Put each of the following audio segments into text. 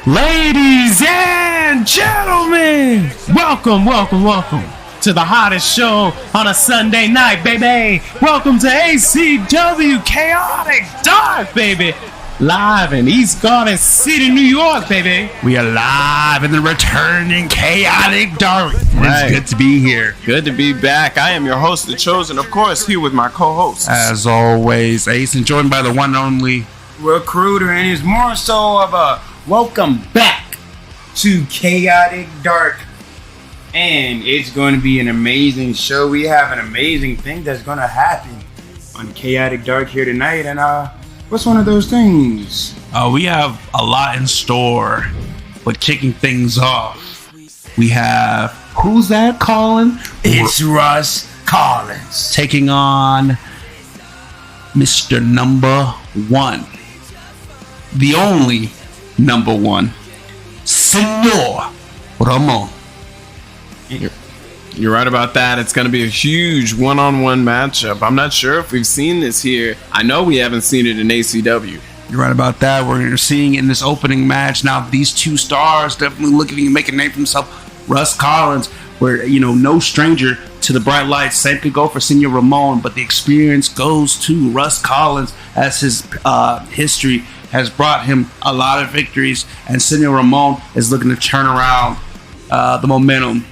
Ladies and gentlemen, welcome to the hottest show on a Sunday night, baby. Welcome to ACW Chaotic Dark, baby. Live in East Garden City, New York, baby. We are live in the returning Chaotic Dark. It's good to be here. Good to be back. I am your host, The Chosen, of course, here with my co-hosts. As always, Ace, and joined by the one and only Recruiter, and it's more so of a welcome back to Chaotic Dark. And it's going to be an amazing show. We have an amazing thing that's going to happen on Chaotic Dark here tonight. And what's one of those things? we have a lot in store. But kicking things off, we have, who's that calling? It's Russ Collins Taking on Mr. Number One. The only number one, Senor Ramon. You're right about that. It's going to be a huge one-on-one matchup. I'm not sure if we've seen this here. I know we haven't seen it in ACW. You're right about that. We're seeing in this opening match now these two stars definitely looking to make a name for himself. Russ Collins, where, no stranger to the bright lights. Same could go for Senor Ramon, but the experience goes to Russ Collins as his history has brought him a lot of victories, and Senor Ramon is looking to turn around the momentum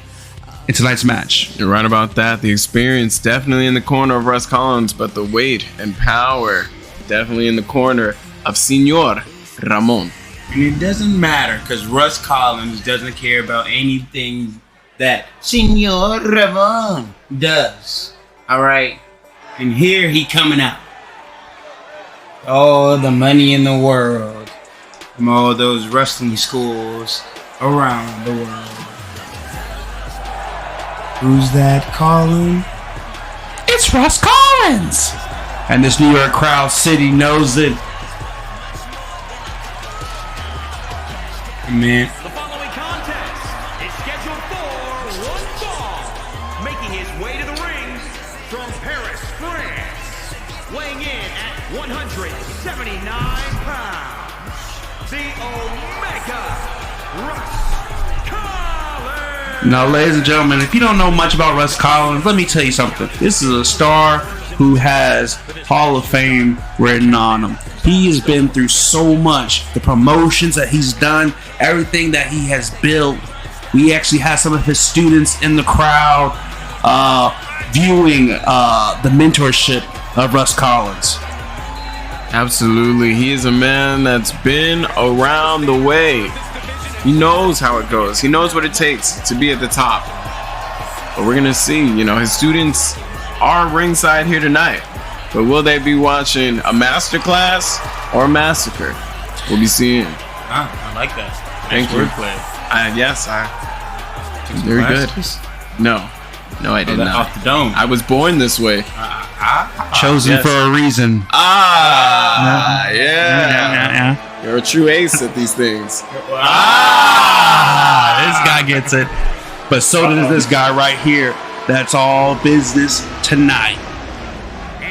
in tonight's match. You're right about that. The experience definitely in the corner of Russ Collins, but the weight and power definitely in the corner of Senor Ramon. And it doesn't matter because Russ Collins doesn't care about anything that Senor Ramon does. Alright? And here he coming out. All the money in the world from all those wrestling schools around the world. Who's that calling? It's Russ Collins! And this New York crowd city knows it. Man. The following contest is scheduled for one fall. Making his way to the ring from Paris, France. Weighing in at 179 pounds. The Omega Russ Collins. Now, ladies and gentlemen, if you don't know much about Russ Collins, let me tell you something. This is a star who has Hall of Fame written on him. He has been through so much. The promotions that he's done, everything that he has built. We actually had some of his students in the crowd viewing the mentorship of Russ Collins. Absolutely. He is a man that's been around the way. He knows how it goes. He knows what it takes to be at the top. But we're going to see, his students are ringside here tonight. But will they be watching a masterclass or a massacre? We'll be seeing. I like that. Thank you. Yes, very good. No, I did not. Off the dome. I was born this way. Chosen for a reason. Yeah. You're a true ace at these things. This guy gets it. But so does this guy right here. That's all business tonight.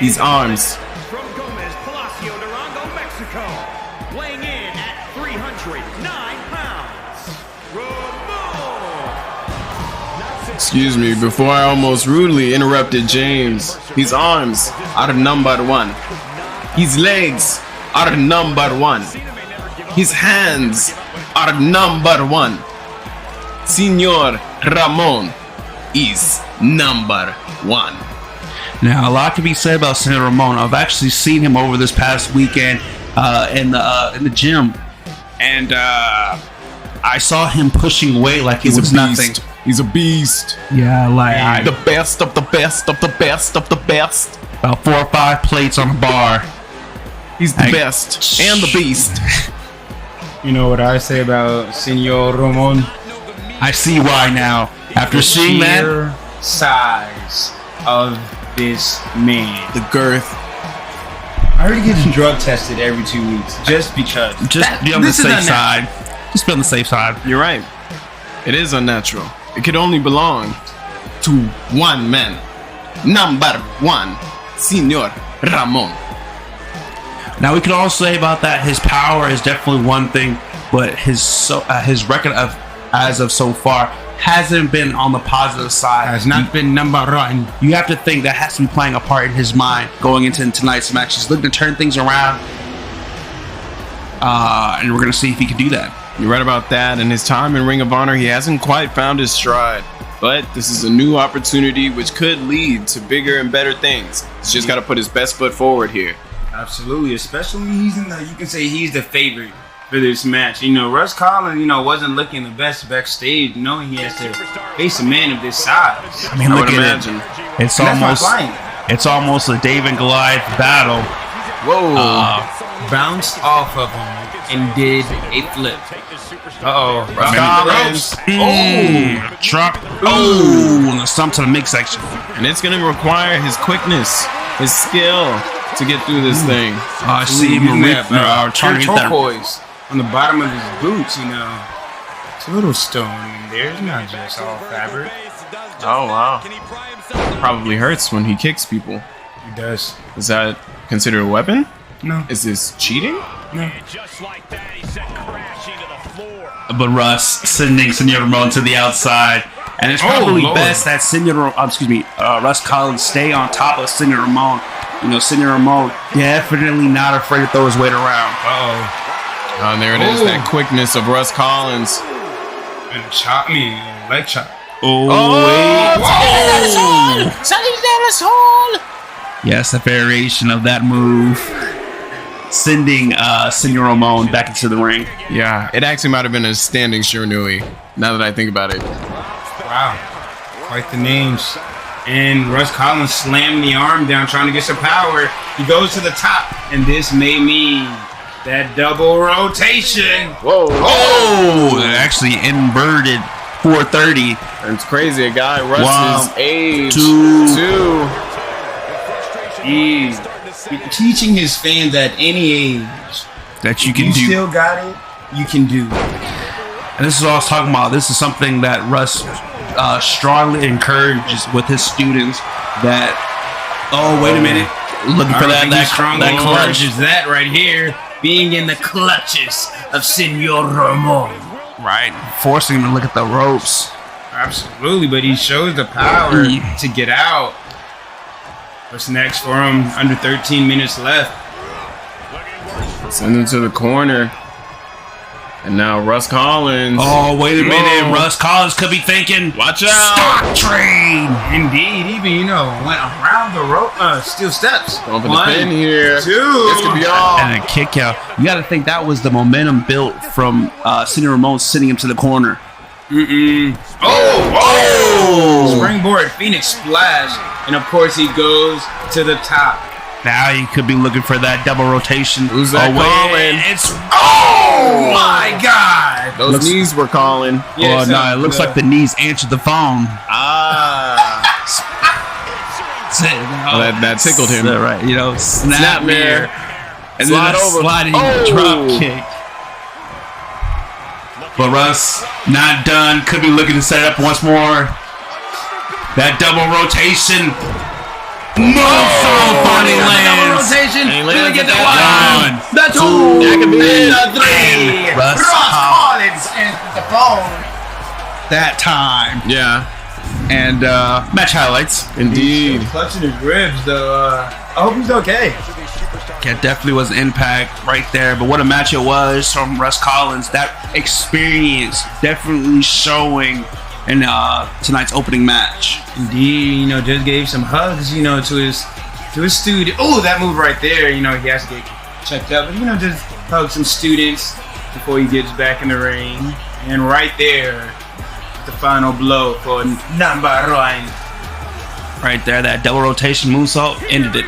These arms. From Gomez, Palacio, Durango, Mexico. Weighing in at 309 pounds. Ramon. Excuse me, before I almost rudely interrupted James. His arms are number one. His legs are number one. His hands are number one. Senor Ramon is number one. Now, a lot can be said about Senor Ramon. I've actually seen him over this past weekend in the gym, and I saw him pushing weight like it was nothing. He's a beast. Yeah, like the best of the best of the best of the best. About 4 or 5 plates on the bar. He's the best and the beast. You know what I say about Senor Ramon? I see why now. After seeing that size of this man, the girth. I heard he gets drug tested every 2 weeks just because. Just be on the safe side. Just be on the safe side. You're right. It is unnatural. It could only belong to one man. Number one, Senor Ramon. Now, we can all say about that, his power is definitely one thing, but his record as of so far hasn't been on the positive side. Has not been number one. You have to think that has to be playing a part in his mind going into tonight's match. He's looking to turn things around, and we're going to see if he can do that. You're right about that. In his time in Ring of Honor, he hasn't quite found his stride. But this is a new opportunity which could lead to bigger and better things. He's just got to put his best foot forward here. Absolutely, especially he's in the. You can say he's the favorite for this match. You know, Russ Collins, wasn't looking the best backstage, knowing he has to face a man of this size. I mean, I look would at imagine. it. It's almost a David and Goliath battle. Whoa. Bounced off of him and did a flip. Russ Collins. Drop. Oh, and some to the mid section. And it's going to require his quickness, his skill to get through this thing. I see him trying to get that. Turquoise on the bottom of his boots, It's a little stone in there. It's not just all fabric. Oh, wow. Probably hurts when he kicks people. He does. Is that considered a weapon? No. Is this cheating? No. But Russ sending Senor Ramon to the outside. And it's probably best that Russ Collins stay on top of Senor Ramon. Senor Ramon definitely not afraid to throw his weight around. And there it is, that quickness of Russ Collins. And leg chop. Yes, a variation of that move. Sending Senor Ramon back into the ring. Yeah, it actually might have been a standing Shiranui, now that I think about it. Wow. Quite the names. And Russ Collins slammed the arm down, trying to get some power. He goes to the top, and this may mean that double rotation. Whoa. Oh, it actually inverted 430. It's crazy. A guy Russ's age. 2. He's teaching his fans at any age that you can do. You still got it, you can do it. And this is what I was talking about. This is something that Russ strongly encourages with his students. That, wait a minute. Looking for that clutch. That right here. Being in the clutches of Senor Ramon. Right. Forcing him to look at the ropes. Absolutely, but he shows the power to get out. What's next for him? Under 13 minutes left. Send him to the corner. And now Russ Collins. Oh, wait a minute. Russ Collins could be thinking, watch out. Stock train. Indeed. Even, went around the rope. Steel steps. Going for the pin here. 2. This could be all. And a kick out. You got to think that was the momentum built from Senor Ramon sending him to the corner. Springboard Phoenix splash. And of course he goes to the top. Now you could be looking for that double rotation. Who's that calling? It's my God! Those knees were calling. Yeah, no, it looks like the knees answered the phone. That tickled him. Right, snapmare. And slide then over. Sliding drop kick. But Russ, not done. Could be looking to set it up once more. That double rotation. Moonsault body lands. Rotation. Gonna get the 1, the 2, that could be it. the 3. Russ Collins and the phone. That time. Yeah. And match highlights. Indeed. Clutching his ribs, though. I hope he's okay. Yeah, definitely was an impact right there. But what a match it was from Russ Collins. That experience definitely showing in tonight's opening match. Indeed, just gave some hugs, to his student. Oh, that move right there, he has to get checked out. But, just hug some students before he gets back in the ring. And right there, the final blow for number 1. Right there, that double rotation moonsault ended it.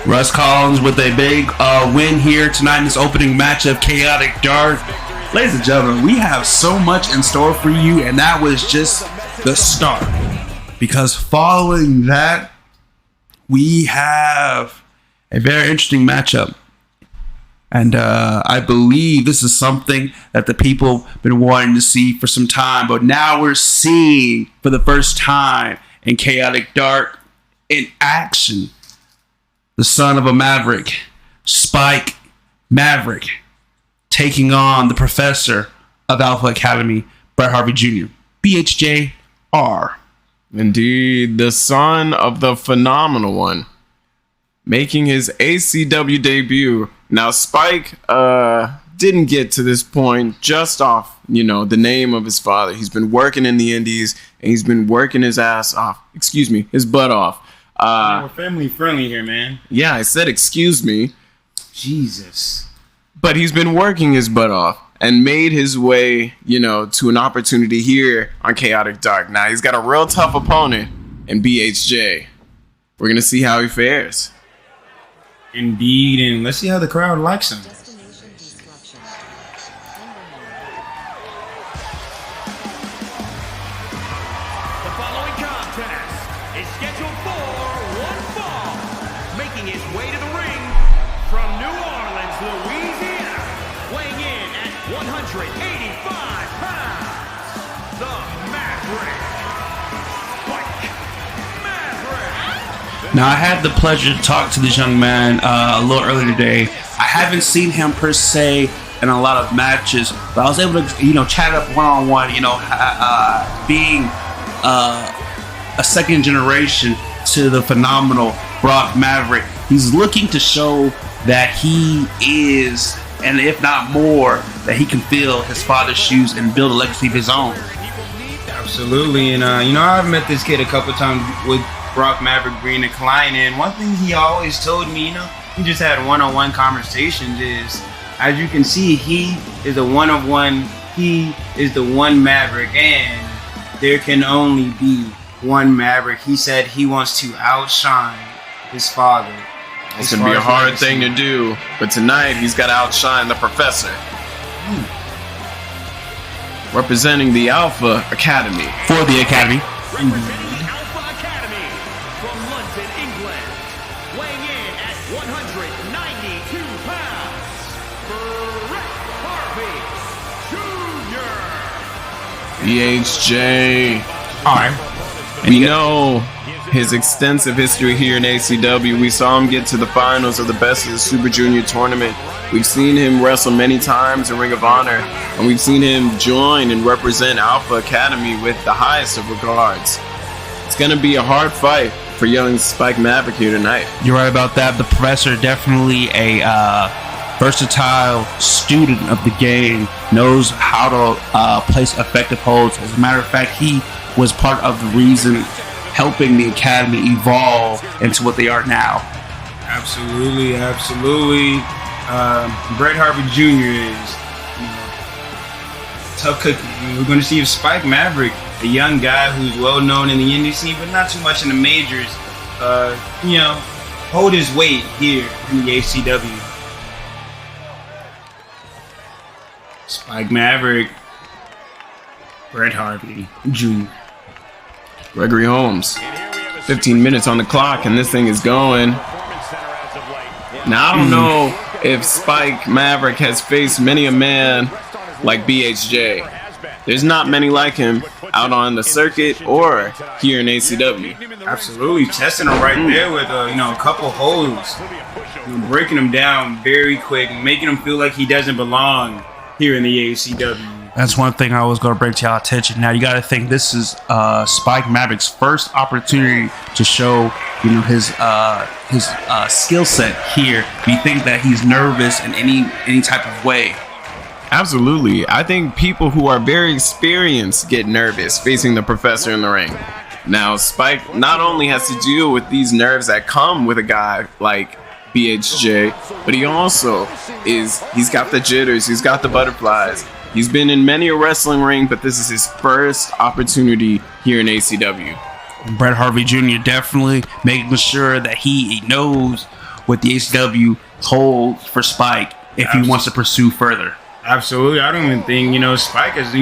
Russ Collins with a big win here tonight in this opening match of Chaotic Dark. Ladies and gentlemen, we have so much in store for you, and that was just the start. Because following that, we have a very interesting matchup. And I believe this is something that the people have been wanting to see for some time. But now we're seeing for the first time in Chaotic Dark in action. the son of a Maverick, Spike Maverick, taking on the professor of Alpha Academy, Bret Harvey Jr., BHJR. Indeed, the son of the phenomenal one, making his ACW debut. Now, Spike didn't get to this point just off, the name of his father. He's been working in the indies, and he's been working his ass off. His butt off. We're family friendly here, man. Yeah, I said excuse me. Jesus. But he's been working his butt off and made his way, to an opportunity here on Chaotic Dark. Now, he's got a real tough opponent in BHJ. We're going to see how he fares. Indeed, and let's see how the crowd likes him. The following contest is scheduled for one fall. Making his way to the ring from New Orleans, Louisiana, weighing in at 185 pounds, the Maverick, Spike Maverick. Now, I had the pleasure to talk to this young man a little earlier today. I haven't seen him per se in a lot of matches, but I was able to, chat up one-on-one, being a second generation to the phenomenal Brock Maverick. He's looking to show that he is, and if not more, that he can fill his father's shoes and build a legacy of his own. Absolutely, and I've met this kid a couple times with Brock Maverick being a client, and one thing he always told me, we just had one-on-one conversations, is, as you can see, he is a one-of-one. He is the one Maverick, and there can only be one Maverick. He said he wants to outshine his father. It's going to be a hard thing to do, but tonight he's got to outshine the professor. Representing the Alpha Academy. For the Academy. Representing Alpha Academy from London, England, weighing in at 192 pounds, Bret Harvey Jr. BHJ. All right. And his extensive history here in ACW. We saw him get to the finals of the Best of the Super Junior tournament. We've seen him wrestle many times in Ring of Honor, and we've seen him join and represent Alpha Academy with the highest of regards. It's going to be a hard fight for young Spike Maverick here tonight. You're right about that. The professor, definitely a versatile student of the game, knows how to place effective holds. As a matter of fact, he was part of the reason helping the Academy evolve into what they are now. Absolutely. Bret Harvey Jr. is tough cookie. We're going to see if Spike Maverick, a young guy who's well known in the indie scene, but not too much in the majors, hold his weight here in the ACW. Spike Maverick, Bret Harvey Jr. Gregory Holmes. 15 minutes on the clock, and this thing is going. Now, I don't know if Spike Maverick has faced many a man like BHJ. There's not many like him out on the circuit or here in ACW. Absolutely, testing him right there with a couple holds, breaking him down very quick, making him feel like he doesn't belong here in the ACW. That's one thing I was going to bring to y'all attention. Now, you got to think this is Spike Maverick's first opportunity to show, his skill set here. Do you think that he's nervous in any type of way? Absolutely. I think people who are very experienced get nervous facing the professor in the ring. Now, Spike not only has to deal with these nerves that come with a guy like BHJ, but he also he's got the jitters, he's got the butterflies. He's been in many a wrestling ring, but this is his first opportunity here in ACW. Bret Harvey Jr. definitely making sure that he knows what the ACW holds for Spike if he wants to pursue further. Absolutely. I don't even think, Spike has,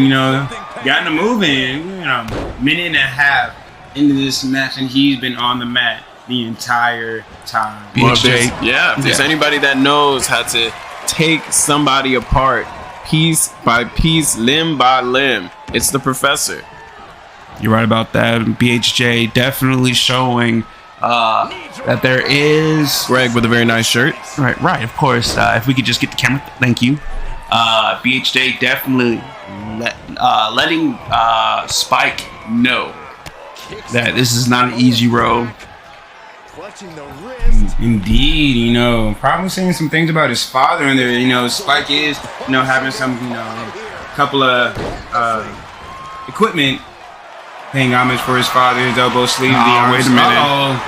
gotten a move in, a minute and a half into this match, and he's been on the mat the entire time. Well, if there's anybody that knows how to take somebody apart piece by piece, limb by limb, it's the professor. You're right about that. BHJ definitely showing that there is Greg with a very nice shirt. right. Of course, if we could just get the camera, thank you. BHJ definitely letting Spike know that this is not an easy road. Indeed, you know, probably saying some things about his father in there. You know, Spike is, you know, having some, you know, couple of equipment paying homage for his father, his elbow sleeve. Wait a minute.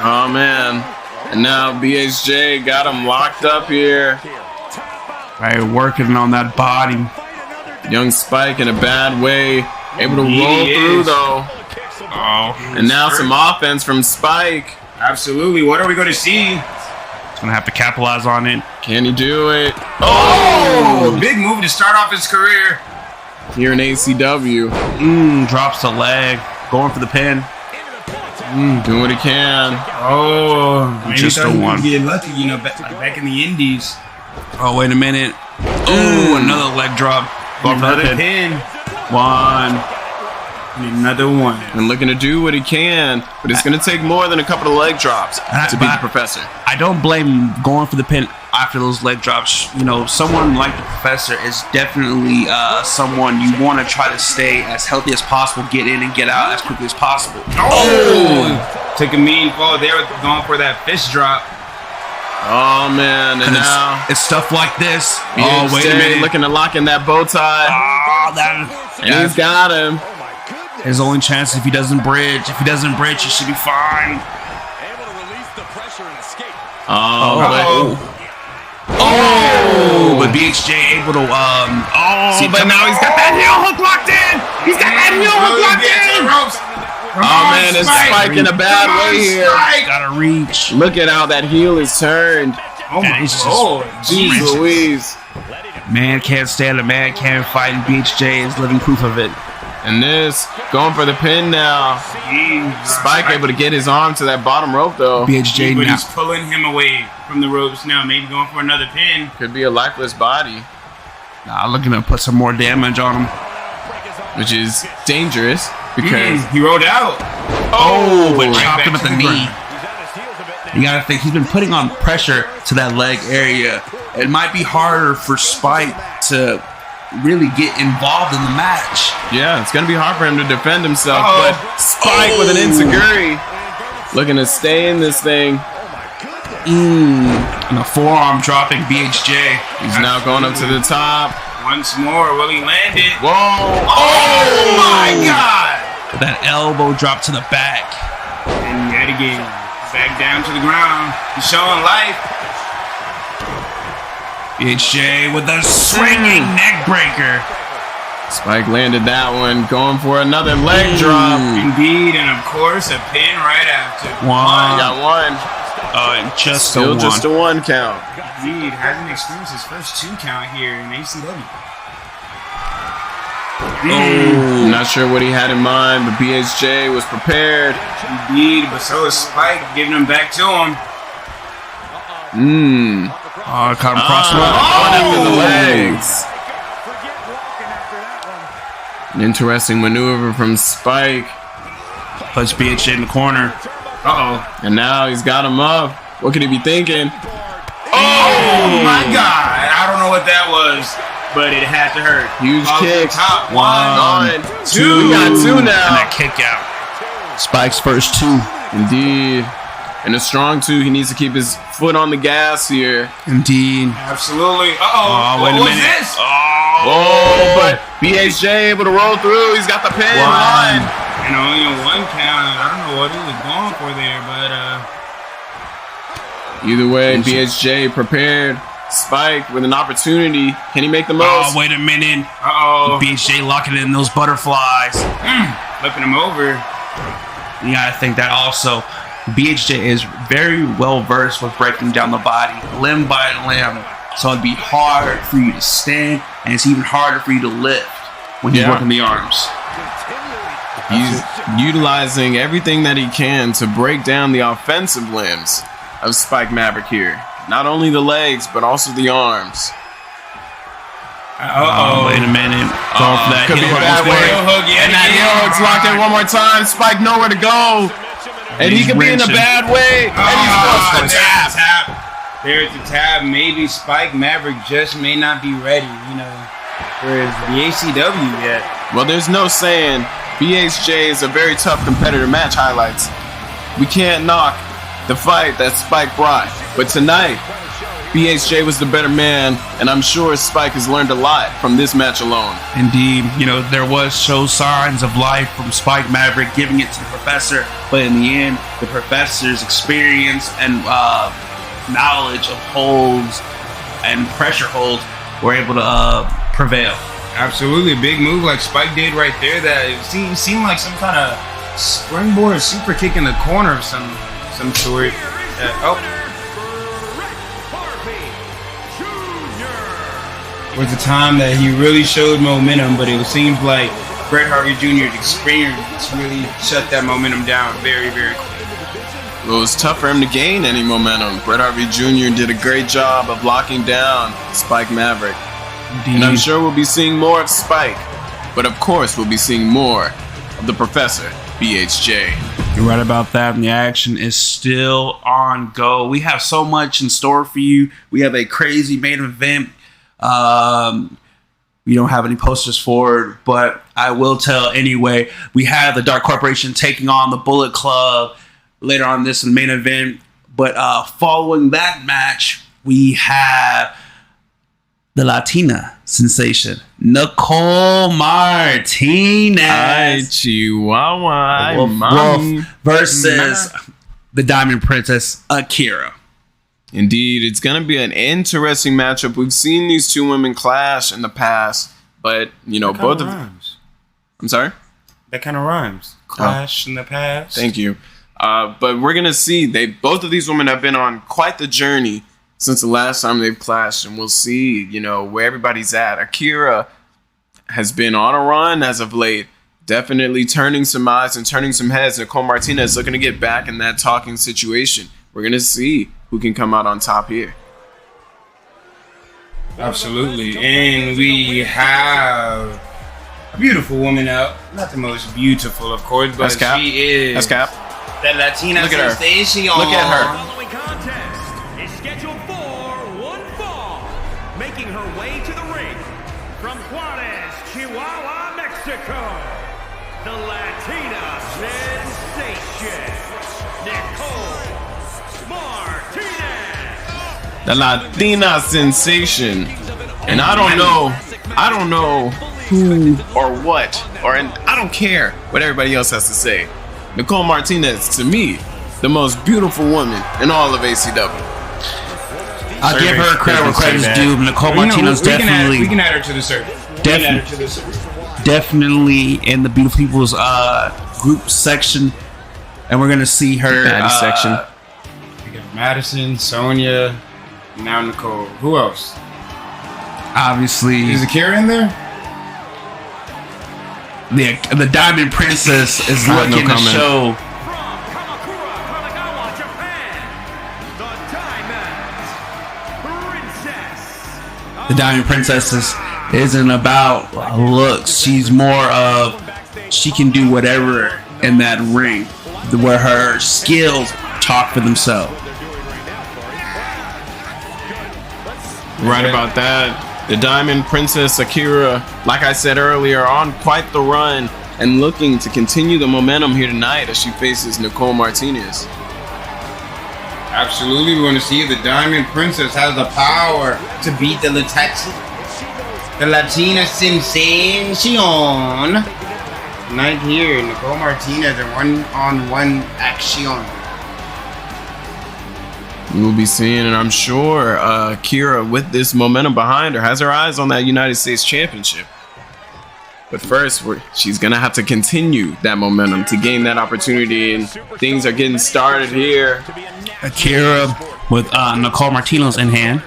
Oh man. And now BHJ got him locked up here. Right, working on that body. Young Spike in a bad way. Able to roll through though. And now some offense from Spike. Absolutely. What are we going to see? He's gonna have to capitalize on it. Can he do it? Oh, big move to start off his career. Here in ACW. Drops the leg, going for the pin. Doing what he can. Oh, maybe Just thought the he one. would get lucky, you know, back in the Indies. Oh, wait a minute. Oh, another leg drop. Going for the Another pin. pin. One. And another one. And looking to do what he can. But it's going to take more than a couple of leg drops to beat the Professor. I don't blame him going for the pin after those leg drops. You know, someone like the Professor is definitely someone you want to try to stay as healthy as possible, get in and get out as quickly as possible. Oh! Took a mean fall there, going for that fist drop. Oh man, and now It's stuff like this. BHJ Oh, wait a minute. looking to lock in that bow tie. And he's got him. His only chance if he doesn't bridge. If he doesn't bridge, he should be fine. Able to release the pressure and escape. But BHJ able to see, But now he's got that heel hook locked in. He's got that heel hook locked in. Oh man, it's Spike in a bad way here. gotta reach. Look at how that heel is turned. Oh my He's just- God. Jeez Louise. Man can't stand a man can't fight, and BHJ is living proof of it. And this, going for the pin now. Spike able to get his arm to that bottom rope though. BHJ But now. he's pulling him away from the ropes now. Maybe going for another pin. Could be a lifeless body, Looking to put some more damage on him. which is dangerous because He rolled out. But right chopped back him at to the the knee. ground. You gotta think he's been putting on pressure to that leg area. It might be harder for Spike to really get involved in the match. yeah, it's gonna be hard for him to defend himself. But Spike with an enziguri, looking to stay in this thing. And a forearm dropping BHJ. He's now going up to the top. Once more, will he land it? Whoa! Oh my God! That elbow drop to the back. And yet again, back down to the ground. He's showing life. BHJ with a swinging neck breaker. Spike landed that one, going for another leg drop. Indeed, and of course, a pin right after. He One. got one. And just Still a just one. a one count. Indeed, hasn't experienced his first 2 count here in ACW. I'm not sure what he had in mind, but BHJ was prepared. Indeed, but so is Spike, giving him back to him. Caught him crossing Going after the legs. An interesting maneuver from Spike. Puts BHJ in the corner. And now he's got him up. What could he be thinking? Oh my God! I don't know what that was, but it had to hurt. Huge Off the kicks. top. One, two. We got two And now. that kick out. Spike's first 2. Indeed. And a strong 2. He needs to keep his foot on the gas here. Indeed. Absolutely. Wait a What was minute. this? Oh, but BHJ able to roll through. He's got the pin. One. And only a 1 count. I don't know what he was going for there, but Either way, BHJ prepared. Spike with an opportunity. Can he make the most? Wait a minute. uh-oh. BHJ locking in those butterflies. Flipping him over. You gotta think that also. BHJ is very well versed with breaking down the body, limb by limb. So it'd be hard for you to stand, and it's even harder for you to lift when he's Yeah. working the arms. He's utilizing everything that he can to break down the offensive limbs of Spike Maverick here. Not only the legs, but also the arms. Wait a minute. Going for that Could be heel a hook. bad way. Heel hook yet And that again. heel hook's locked in one more time. Spike nowhere to go. And he could be in a bad way. And he's lost the tap. There's the tab. Maybe Spike Maverick just may not be ready, for the ACW yet. Well, there's no saying. BHJ is a very tough competitor. Match highlights. We can't knock the fight that Spike brought. But tonight, BHJ was the better man, and I'm sure Spike has learned a lot from this match alone. Indeed, there was show signs of life from Spike Maverick giving it to the Professor, but in the end, the Professor's experience and knowledge of holds and pressure holds were able to prevail. Absolutely, big move like Spike did right there. That it seemed like some kind of springboard or super kick in the corner of some sort. Was the time that he really showed momentum, but it seems like Bret Harvey Jr.'s experience really shut that momentum down very, very quickly. It was tough for him to gain any momentum. Bret Harvey Jr. did a great job of locking down Spike Maverick. Indeed. And I'm sure we'll be seeing more of Spike, but of course we'll be seeing more of the Professor, BHJ. You're right about that, and the action is still on go. We have so much in store for you. We have a crazy main event. We don't have any posters for it, but I will tell anyway. We have the Dark Corporation taking on the Bullet Club later on this main event. But following that match, we have the Latina sensation, Nicole Martinez. Hi, Chihuahua. Wolf versus the Diamond Princess, Akira. Indeed, it's going to be an interesting matchup. We've seen these two women clash in the past, but, both of them. I'm sorry? That kind of rhymes. Clash in the past. Thank you. But we're going to see, both of these women have been on quite the journey since the last time they've clashed, and we'll see, where everybody's at. Akira has been on a run as of late, definitely turning some eyes and turning some heads. Nicole Martinez looking to get back in that talking situation. We're going to see who can come out on top here. Absolutely. And we have a beautiful woman out. Not the most beautiful, of course, but she is. That's Cap. The Latina Look at her. sensation. Look at her. The following contest is scheduled for one fall. Making her way to the ring from Juarez, Chihuahua, Mexico. The Latina sensation, Nicole Martinez. The Latina sensation. And I don't know who or what, I don't care what everybody else has to say. Nicole Martinez, to me, the most beautiful woman in all of ACW. I'll give her credit where credit's due. Nicole Martinez definitely. We can add her to the circuit. Definitely in the Beautiful People's group section, and we're gonna see her section. We got Madison, Sonya, now Nicole. Who else? Obviously, is Akira in there? The Diamond Princess is looking to show. The Diamond Princess isn't about looks. She's more of she can do whatever in that ring, where her skills talk for themselves. Right about that. The Diamond Princess Akira, like I said earlier, on quite the run and looking to continue the momentum here tonight as she faces Nicole Martinez. Absolutely, we want to see if the Diamond Princess has the power to beat the Latina sensation. Tonight here, Nicole Martinez in one-on-one action. We will be seeing, and I'm sure Kira, with this momentum behind her, has her eyes on that United States Championship. But first, she's going to have to continue that momentum to gain that opportunity, and things are getting started here. Akira with Nicole Martinez in hand.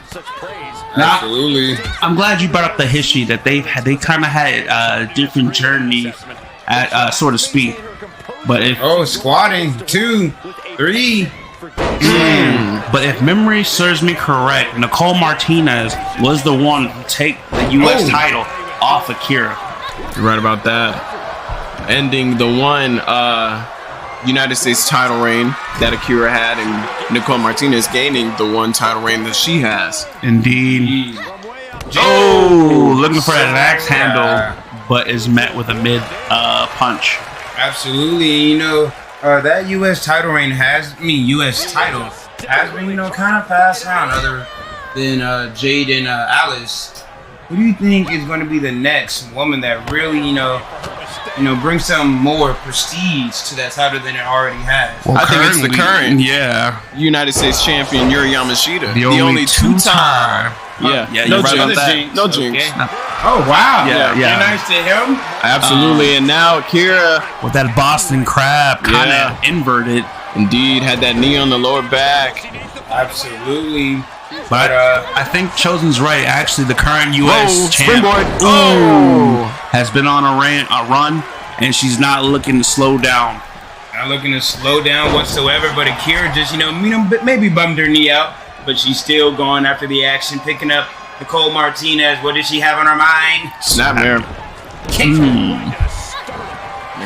Now, absolutely. I'm glad you brought up the history that they've had. They kind of had a different journey, so to speak. But if squatting 2, 3. But if memory serves me correct, Nicole Martinez was the one to take the U.S. title off Akira. You're right about that. Ending the United States title reign that Akira had, and Nicole Martinez gaining the one title reign that she has. Indeed. Oh, looking for an axe handle, but is met with a mid punch. Absolutely. You know, that U.S. title reign U.S. title has been, you know, kind of passed down other than Jade and Alice. Who do you think is going to be the next woman that really, you know, brings some more prestige to that title than it already has? Well, I think it's the current United States champion, Yuri Yamashita. The only two-time. Yeah, Yeah, no you're right jinx. about that. No jinx. Okay. Oh, wow. Yeah. Very nice to him. Absolutely. And now Akira, With that Boston crab kind of inverted. indeed, had that knee on the lower back. Absolutely. But I think Chosen's right. Actually, the current U.S. champ Springboard. has been on a run, and she's not looking to slow down. Not looking to slow down whatsoever, but Akira just, maybe bummed her knee out, but she's still going after the action, picking up Nicole Martinez. What did she have on her mind? Snapmare.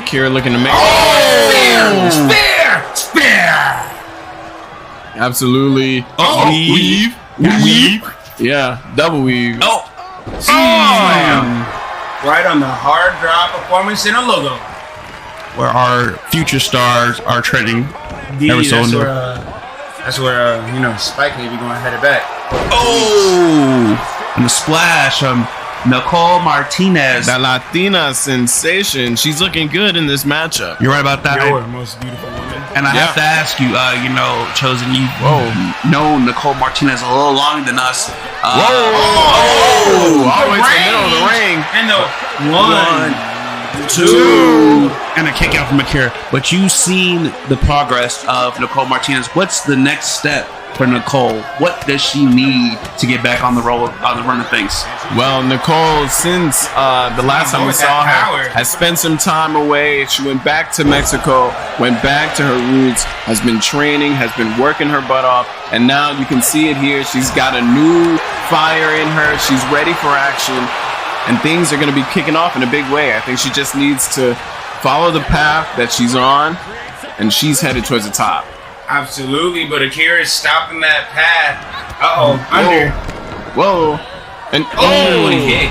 Akira looking to make Spear! Absolutely. Weave. Yeah, double weave. Right on the hard drop performance in a logo. Where our future stars are trending. Ever so That's into- where Spike may be going headed back. And the splash from Nicole Martinez. That Latina sensation. She's looking good in this matchup. You're right about that. You're the most beautiful woman. And I have to ask you, Chosen, you've known Nicole Martinez a little longer than us. All the way to the middle of the ring. And the one, two, and a kick out from Akira. But you've seen the progress of Nicole Martinez. What's the next step for Nicole? What does she need to get back on the run of things? Well, Nicole, since the last time we saw her, has spent some time away. She went back to Mexico, went back to her roots, has been training, has been working her butt off, and now you can see it here. She's got a new fire in her. She's ready for action, and things are going to be kicking off in a big way. I think she just needs to follow the path that she's on, and she's headed towards the top. Absolutely, but Akira is stopping that path. Under. Whoa. And Hit.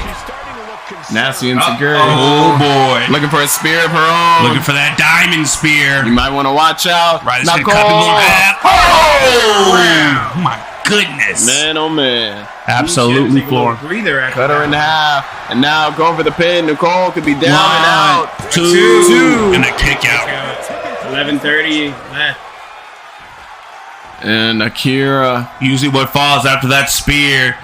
nasty insecurity. Oh boy. Looking for a spear of her own. Looking for that diamond spear. You might want to watch out. Right, it's Not gonna cut me a little half. Oh! My goodness. Man, oh man. Absolutely floored. Breather after Cut her in half. And now going for the pin. Nicole could be down and out. Two. And a kick out. 11:30 left. And Akira. Usually what falls after that spear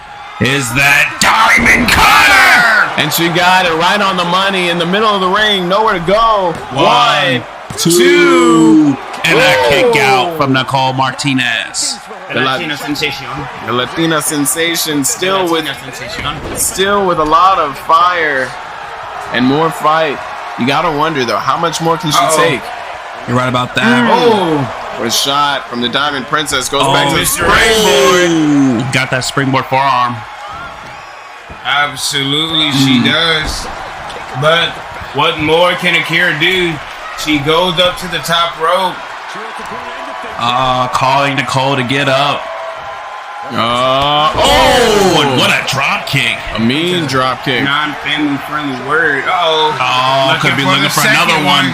is that diamond cutter. And she got it right on the money in the middle of the ring. Nowhere to go. One, two. And a kick out from Nicole Martinez. The Latino sensation. The Latina sensation still with Sensation. a lot of fire and more fight. You gotta wonder though, how much more can she take? You're right about that. What a shot from the Diamond Princess goes back to the Mr. springboard. Got that springboard forearm. Absolutely, she does. But what more can Akira do? She goes up to the top rope. Calling Nicole to get up. And what a drop kick. A mean drop kick. Non-family friendly word. Could be looking for another one.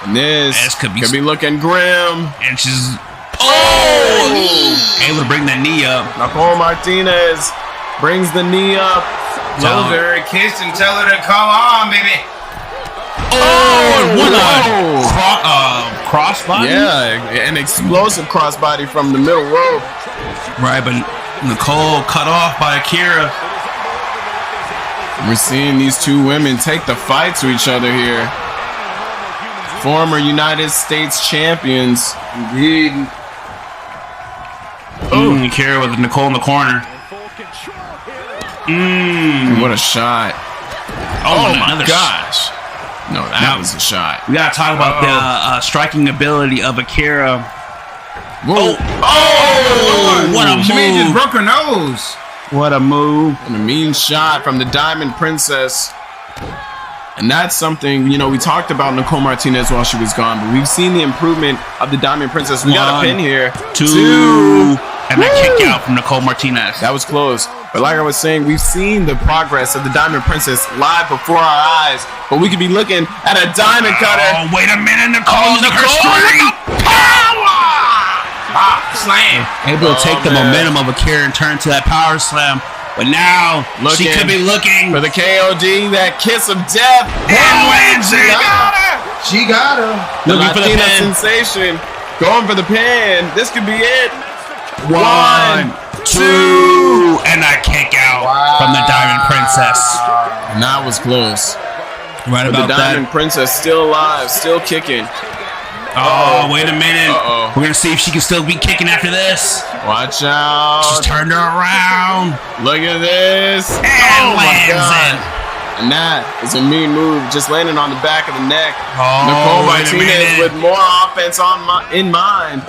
And this could be looking grim. And she's able to bring that knee up. Nicole Martinez brings the knee up. Blows her a kiss and tell her to come on, baby. What a crossbody. Yeah, an explosive crossbody from the middle rope. Right, but Nicole cut off by Akira. We're seeing these two women take the fight to each other here. Former United States champions. Indeed. Akira with Nicole in the corner. What a shot. Oh my gosh. No, that was a shot. We gotta talk about the striking ability of Akira. Whoa. What a She may just move. broke her nose. What a move. And a mean shot from the Diamond Princess. And that's something, you know, we talked about Nicole Martinez while she was gone, but we've seen the improvement of the Diamond Princess. We got a pin here. Two. And a kick out from Nicole Martinez. That was close. But like I was saying, we've seen the progress of the Diamond Princess live before our eyes. But we could be looking at a Diamond Cutter. Oh, wait a minute. Nicole using her strength. Power! Slam. Able to take the momentum of Akira and turn to that power slam. But now she could be looking for the KOD, that kiss of death. And wins it. She got her. Looking for the pin. Sensation. Going for the pin. This could be it. 1, 2, and a kick out from the Diamond Princess. And that was close. Right but about the Diamond that. Princess still alive, still kicking. Oh, wait a minute. Uh-oh. We're going to see if she can still be kicking after this. Watch out. She's turned her around. Look at this. And lands it. And that is a mean move, just landing on the back of the neck. Oh, Nicole wait a Martinez minute. with more offense in mind.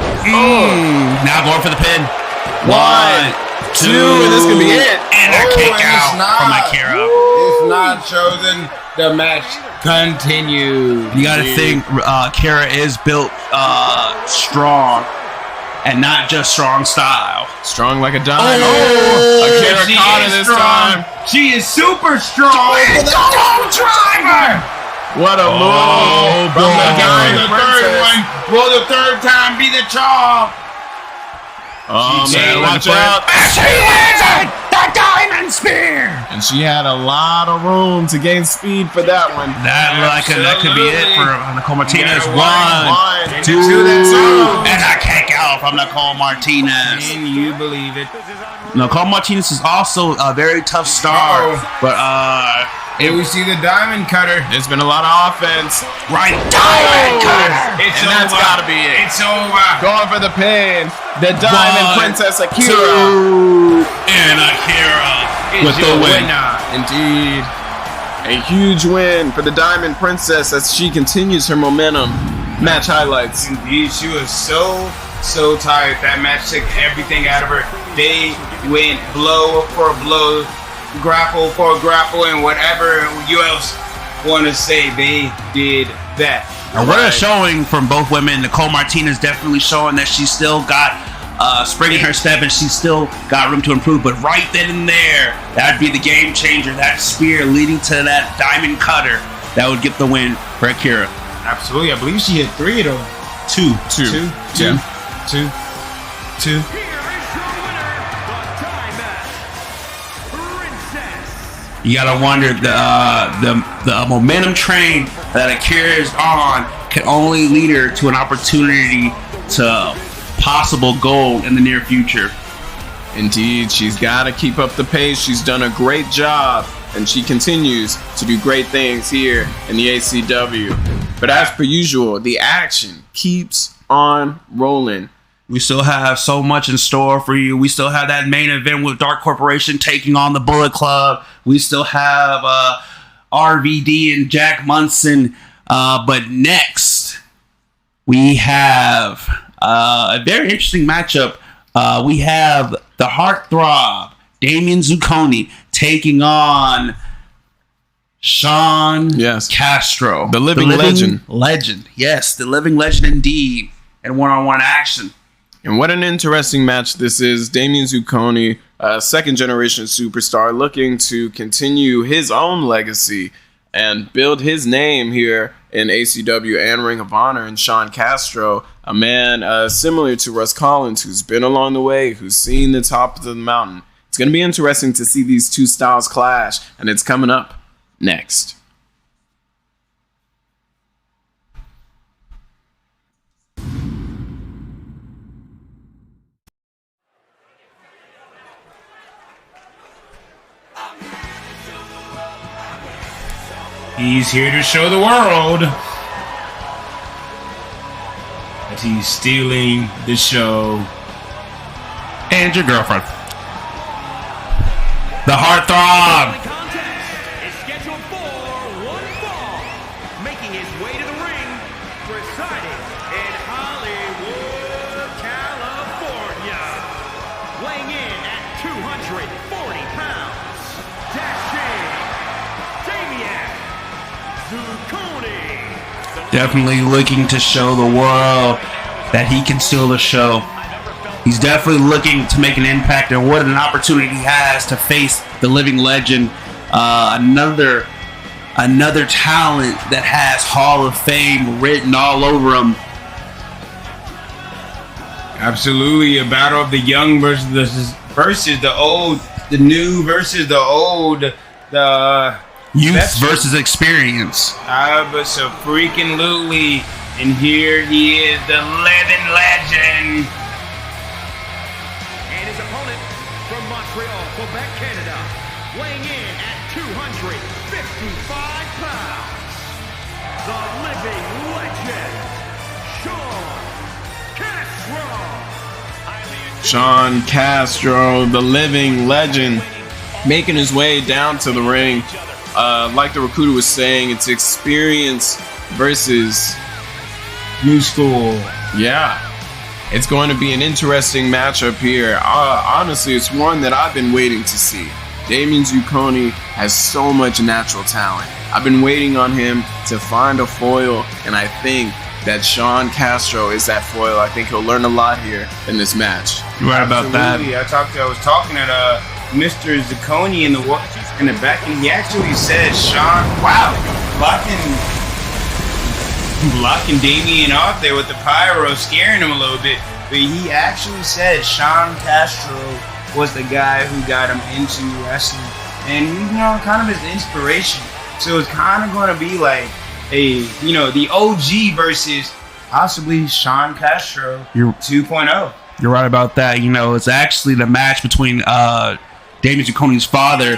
Now going for the pin. 1, 2, and this could be it. And a kick out from Akira. It's not chosen. The match continues. You got to think Akira is built strong and not just strong style. Strong like a diamond. Akira Akira caught her this time. She is super strong. Driver. What a move from the Diamond The third one. Will the third time be the charm? Oh man, watch out. She lands it! The Diamond Spear! And she had a lot of room to gain speed for that one. That could be it for Nicole Martinez. One, 2, and a kick out from Nicole Martinez. Can you believe it? Nicole Martinez is also a very tough star, but Here we see the Diamond Cutter. There's been a lot of offense. right, Diamond Cutter! It's And that's gotta be it. It's over. Going for the pin. The Diamond 1, Princess Akira. 2, and Akira with the win. Indeed. A huge win for the Diamond Princess as she continues her momentum. Match highlights. Indeed, she was so tired. That match took everything out of her. They went blow for blow, grapple for grapple, and whatever you else want to say, they did that. And what a showing from both women. Nicole Martinez definitely showing that she still got spring in her step and she still got room to improve. But right then and there, that'd be the game changer. That spear leading to that Diamond Cutter that would get the win for Akira. Absolutely, I believe she hit 3 of them. 2. Yeah. Two. Here is your winner, the Diamond Princess. You gotta wonder the momentum train that Akira is on can only lead her to an opportunity to possible gold in the near future. Indeed, she's got to keep up the pace. She's done a great job, and she continues to do great things here in the ACW. But as per usual, the action keeps on rolling. We still have so much in store for you. We still have that main event with Dark Corporation taking on the Bullet Club. We still have RVD and Jack Munson. But next, we have a very interesting matchup. We have the Heartthrob, Damian Zucconi, taking on Sean Castro. The living legend. Legend. Yes, the living legend indeed. In one-on-one action. And what an interesting match this is. Damian Zucconi, a second-generation superstar, looking to continue his own legacy and build his name here in ACW and Ring of Honor. And Sean Castro, a man similar to Russ Collins, who's been along the way, who's seen the top of the mountain. It's going to be interesting to see these two styles clash, and it's coming up next. He's here to show the world that he's stealing the show. And your girlfriend. The Heartthrob. The contest is scheduled for one fall, making his way to the ring, residing in Hollywood, California, weighing in at 240 pounds, Dashing Damian Zucconi. Definitely looking to show the world that he can steal the show. He's definitely looking to make an impact, and what an opportunity he has to face the living legend. Another talent that has Hall of Fame written all over him. Absolutely, a battle of the young versus the old, the new versus the old, the Youth veteran. versus experience. But so freaking Lutely, and here he is, the living legend. And his opponent from Montreal, Quebec, Canada, weighing in at 255 pounds, the living legend, Sean Castro. Sean Castro, the living legend, making his way down to the ring. Like the recruiter was saying, it's experience versus New school. yeah. It's going to be an interesting matchup here. Honestly, it's one that I've been waiting to see. Damien Zucconi has so much natural talent. I've been waiting on him to find a foil, and I think that Sean Castro is that foil. I think he'll learn a lot here in this match. You're right about that. Absolutely. I was talking at Mr. Zucconi in the back, and he actually said, Sean, wow, blocking Damien off there with the pyro, scaring him a little bit. But he actually said Sean Castro was the guy who got him into wrestling, and kind of his inspiration. So it's kind of going to be like the OG versus possibly Sean Castro 2.0. You're right about that. It's actually the match between Damien Zucconi's father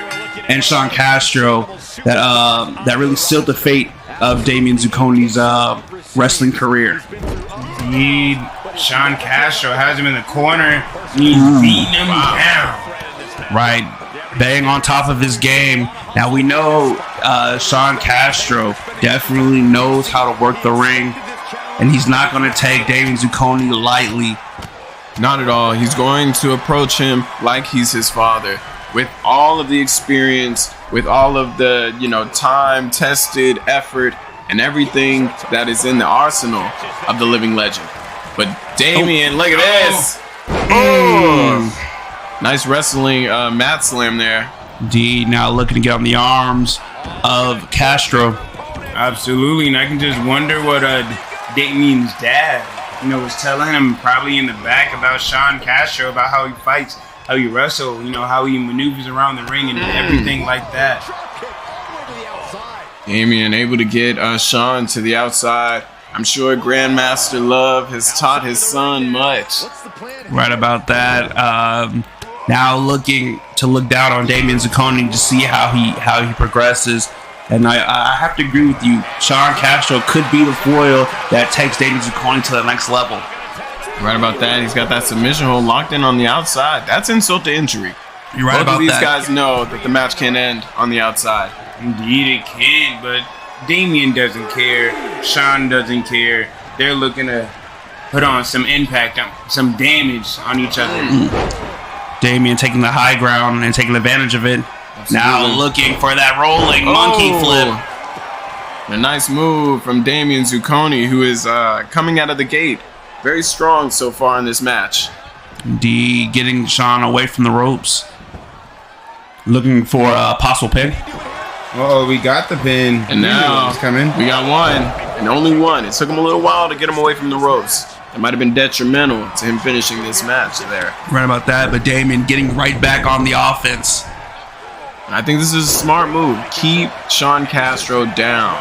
and Sean Castro that really sealed the fate of Damien Zucconi's wrestling career. Indeed, Sean Castro has him in the corner, and he's beating him down. Right, bang on top of his game. Now we know Sean Castro definitely knows how to work the ring, and he's not going to take Damien Zucconi lightly. Not at all. He's going to approach him like he's his father, with all of the experience, with all of the time-tested effort and everything that is in the arsenal of the living legend. But Damien, look at this! Nice wrestling mat slam there. Indeed, now looking to get on the arms of Castro. Absolutely, and I can just wonder what Damien's dad, was telling him probably in the back about Sean Castro, about how he fights, how he wrestles, how he maneuvers around the ring and everything like that. Damien able to get Sean to the outside. I'm sure Grandmaster Love has taught his son much. Right about that. Now looking to look down on Damien Zucconi to see how he progresses. And I have to agree with you. Sean Castro could be the foil that takes Damien Zucconi to the next level. Right about that. He's got that submission hold locked in on the outside. That's insult to injury. You're right Both about of these that. guys know that the match can end on the outside. Indeed it can, but Damien doesn't care. Sean doesn't care. They're looking to put on some impact, some damage on each other. Damien taking the high ground and taking advantage of it. Absolutely. Now looking for that rolling monkey flip. A nice move from Damien Zucconi, who is coming out of the gate very strong so far in this match. Indeed, getting Sean away from the ropes. Looking for a possible pin. Oh, we got the pin. And now it's coming. we got one, and only one. It took him a little while to get him away from the ropes. It might have been detrimental to him finishing this match there. Right about that, but Damien getting right back on the offense. I think this is a smart move. Keep Sean Castro down.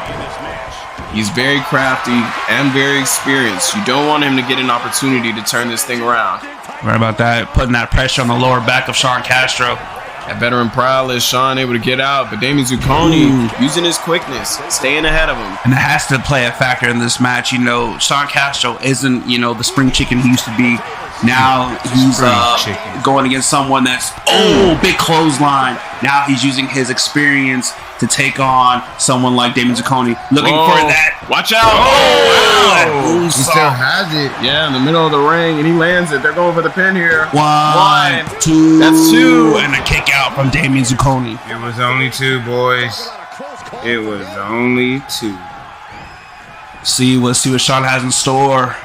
He's very crafty and very experienced. You don't want him to get an opportunity to turn this thing around. Right about that, putting that pressure on the lower back of Sean Castro. That veteran prowess, Sean able to get out, but Damien Zucconi using his quickness, staying ahead of him. And it has to play a factor in this match. Sean Castro isn't, the spring chicken he used to be. Now he's going against someone that's, big clothesline. Now he's using his experience to take on someone like Damien Zucconi. Looking for that. Watch out. He still has it. Yeah, in the middle of the ring, and he lands it. They're going for the pin here. One, two. That's two. And a kick out from Damien Zucconi. It was only two, boys. It was only 2. See what Sean has in store.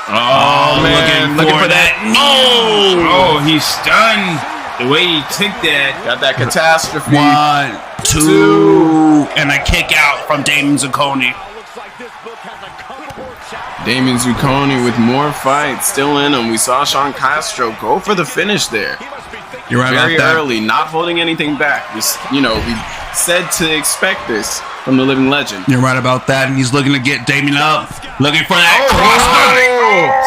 Oh, man. Looking for that. Oh, he's stunned. The way he took that. Got that catastrophe. 1, 2, and a kick out from Damien Zucconi. Damien Zucconi with more fights still in him. We saw Sean Castro go for the finish there. You're right Very about that. early, not holding anything back. We said to expect this from the living legend. You're right about that. And he's looking to get Damien up. Looking for that crossbody.